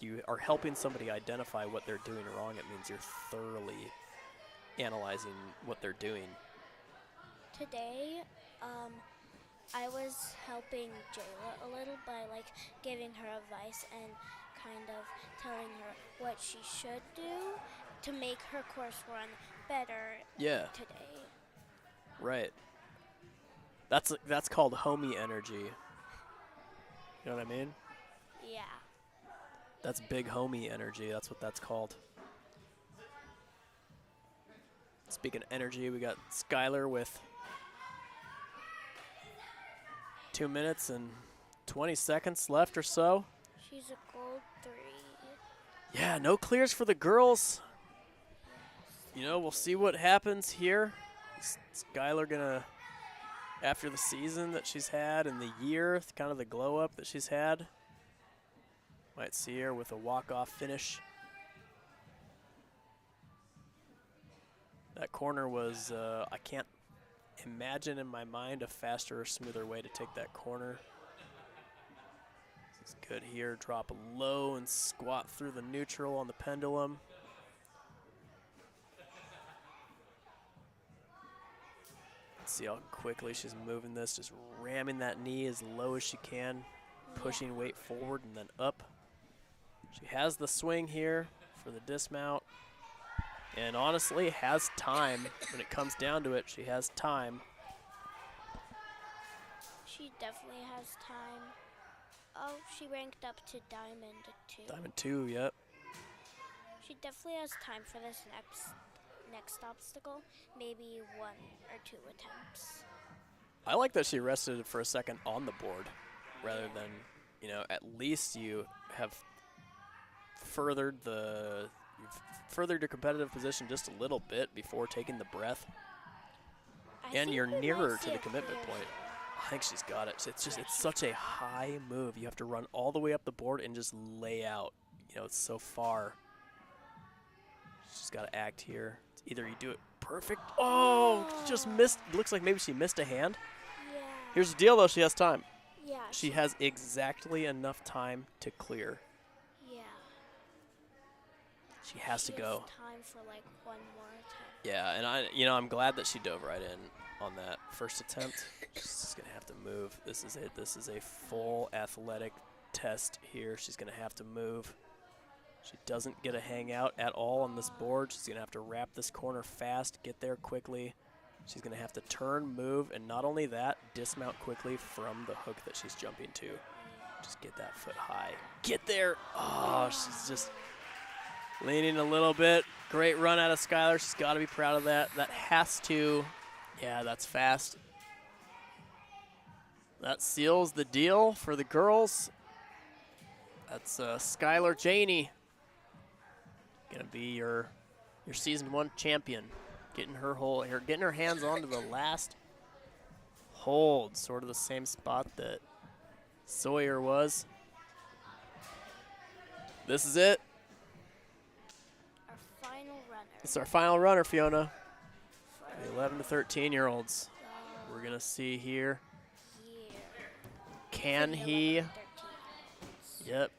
you are helping somebody identify what they're doing wrong, it means you're thoroughly analyzing what they're doing. Today, I was helping Jayla a little by like giving her advice and kind of telling her what she should do to make her course run better today. Right. That's called homie energy. You know what I mean? Yeah. That's big homie energy. That's what that's called. Speaking of energy, we got Skylar with 2 minutes and 20 seconds left or so. She's a gold 3. Yeah, no clears for the girls. You know, we'll see what happens here. Is Skylar gonna, after the season that she's had and the year, kind of the glow up that she's had, might see her with a walk-off finish. That corner was, I can't imagine in my mind a faster or smoother way to take that corner. This is good here. Drop low and squat through the neutral on the pendulum. Let's see how quickly she's moving this, just ramming that knee as low as she can, pushing weight forward and then up. She has the swing here for the dismount, and honestly has time when it comes down to it. She has time. She definitely has time. Oh, she ranked up to Diamond 2. Diamond 2, yep. She definitely has time for this next obstacle, maybe 1 or 2 attempts. I like that she rested for a second on the board rather than, you know, at least you have furthered your competitive position just a little bit before taking the breath. And you're nearer to the commitment point. I think she's got it. It's such a high move. You have to run all the way up the board and just lay out. You know, it's so far. She's got to act here. Either you do it perfect. Oh, just missed. Looks like maybe she missed a hand. Yeah. Here's the deal, though. She has time. Yeah. She has exactly enough time to clear. Yeah. She has to go. Time for like 1 more attempt. Yeah, and I'm glad that she dove right in on that first attempt. She's just gonna have to move. This is it. This is a full athletic test here. She's gonna have to move. She doesn't get a hangout at all on this board. She's gonna have to wrap this corner fast, get there quickly. She's gonna have to turn, move, and not only that, dismount quickly from the hook that she's jumping to. Just get that foot high. Get there. Oh, she's just leaning a little bit. Great run out of Skylar. She's got to be proud of that. That has to, yeah, that's fast. That seals the deal for the girls. That's Skylar Janey, gonna be your season 1 champion, getting her hands onto the last hold, sort of the same spot that Sawyer was. This is it. Our final runner. It's our final runner, Fiona. The 11 to 13-year-olds. We're gonna see here. Can he? Yep.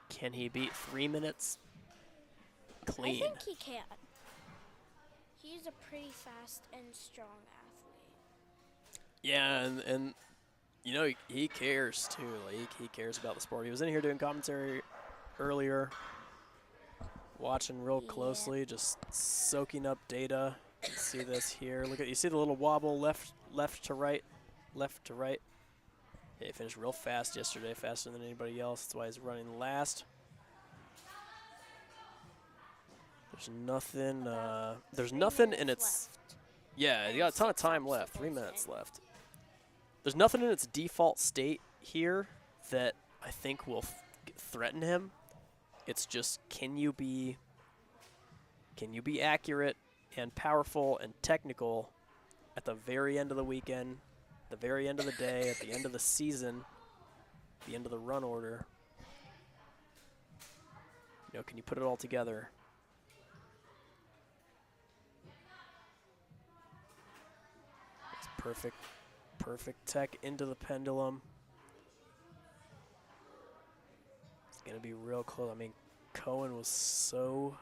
Can he beat 3 minutes clean? I think he can. He's a pretty fast and strong athlete. Yeah, and you know, he cares too. Like, he cares about the sport. He was in here doing commentary earlier, watching real closely, just soaking up data. You see this here. Look at, you see the little wobble left to right, left to right. Yeah, he finished real fast yesterday, faster than anybody else. That's why he's running last. There's nothing. There's nothing in its. Yeah, you got a ton of time left. 3 minutes left. There's nothing in its default state here that I think will threaten him. It's just, can you be accurate and powerful and technical at the very end of the weekend, the very end of the day, at the end of the season, the end of the run order? You know, can you put it all together? It's perfect tech into the pendulum. It's going to be real close. I mean, Cohen was so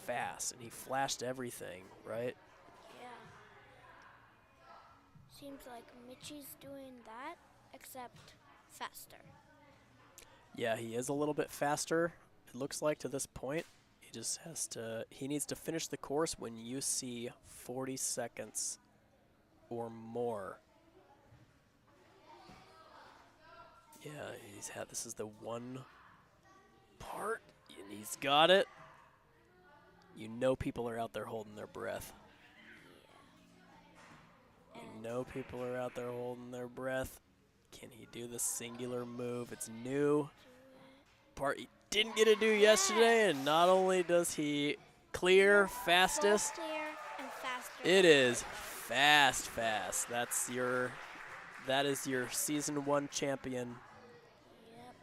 fast, and he flashed everything, right? Yeah. Seems like Mitchie's doing that, except faster. Yeah, he is a little bit faster, it looks like, to this point. He just has to, he needs to finish the course when you see 40 seconds or more. Yeah, this is the one part, and he's got it. You know people are out there holding their breath. Yeah. You know people are out there holding their breath. Can he do the singular move? It's new. Part he didn't get to do yesterday, and not only does he clear fastest, Clear and faster. it is fast. That is your season 1 champion, Yep.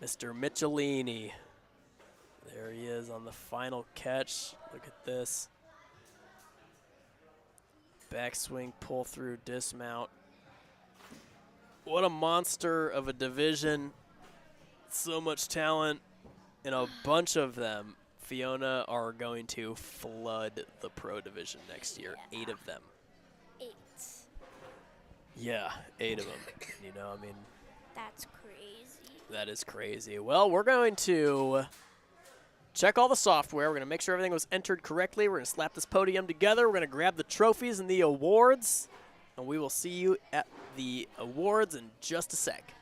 Mr. Michelini. There he is on the final catch. Look at this. Backswing, pull through, dismount. What a monster of a division. So much talent, and a bunch of them, Fiona, are going to flood the pro division next year. Yeah. 8 of them. 8. Yeah, 8 of them. You know, I mean, That's crazy. that is crazy. Well, we're going to check all the software. We're going to make sure everything was entered correctly. We're going to slap this podium together. We're going to grab the trophies and the awards, and we will see you at the awards in just a sec.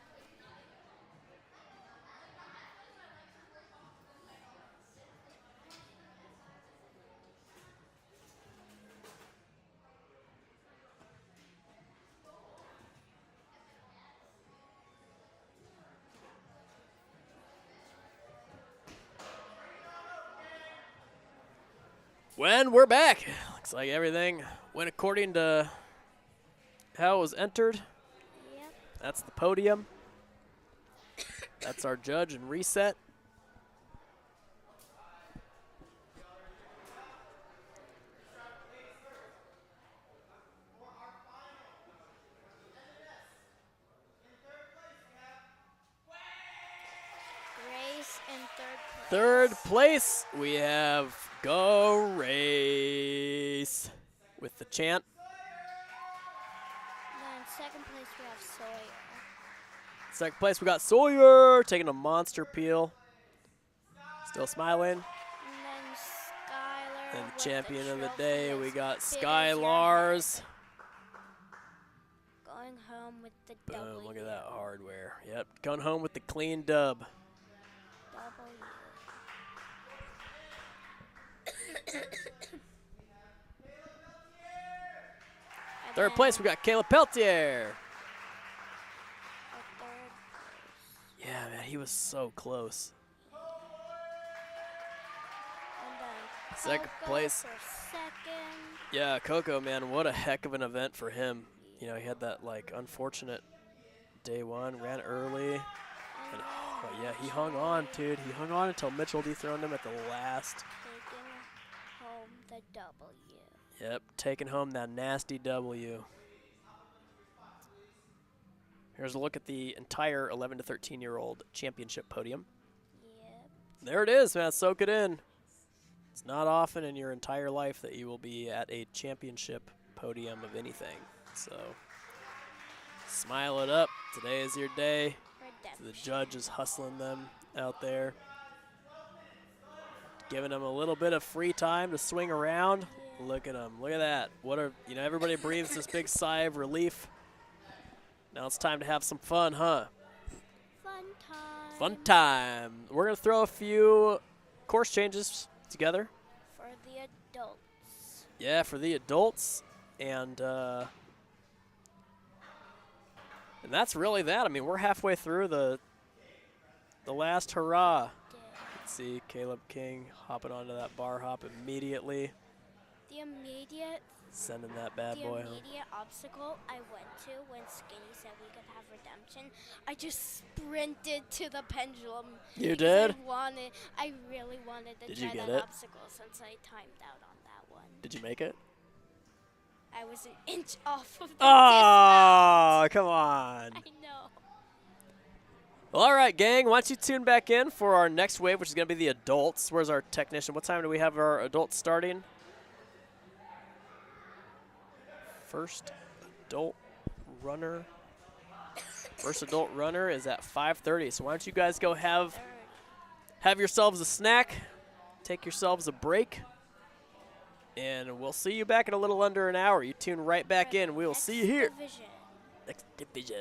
When we're back, looks like everything went according to how it was entered. Yep. That's the podium. That's our judge and reset. Grace in 3rd place. 3rd place, we have Go Race with the chant. And then 2nd place we have Sawyer. 2nd place, we got Sawyer taking a monster peel. Still smiling. And then Skylar. And with the champion of the trophy day, as we got big as your Skylar's. head. Going home with the Boom, W. look at that hardware. Yep, going home with the clean dub. W. 3rd place, we got Caleb Peltier. Our 3rd place. Yeah, man, he was so close. And then 2nd Coco place. for 2nd. Yeah, Coco, man, what a heck of an event for him. You know, he had that, like, unfortunate day 1, ran early. And, oh, yeah, he hung on, dude. He hung on until Mitchell dethroned him at the last. Taking home the W. Yep, taking home that nasty W. Here's a look at the entire 11 to 13-year-old championship podium. Yep. There it is, man. Soak it in. It's not often in your entire life that you will be at a championship podium of anything. So smile it up. Today is your day. The judge is hustling them out there, giving them a little bit of free time to swing around. Look at them. Look at that. What a, you know, everybody breathes this big sigh of relief. Now it's time to have some fun, huh? Fun time. Fun time. We're going to throw a few course changes together. For the adults. Yeah, for the adults. And that's really that. I mean, we're halfway through the last hurrah. Let's see, Caleb King hopping onto that bar hop immediately. The immediate Sending that bad boy home. immediate obstacle I went to when Skinny said we could have redemption, I just sprinted to the pendulum. You because did? I really wanted to Did you try get that it? obstacle since I timed out on that one. Did you make it? I was an inch off of the Oh, come on. dismount. I know. Well, all right, gang. Why don't you tune back in for our next wave, which is going to be the adults. Where's our technician? What time do we have our adults starting? First adult runner. First adult runner is at 5:30. So why don't you guys go have yourselves a snack, take yourselves a break, and we'll see you back in a little under an hour. You tune right back in. We will see you here. Division. Next division.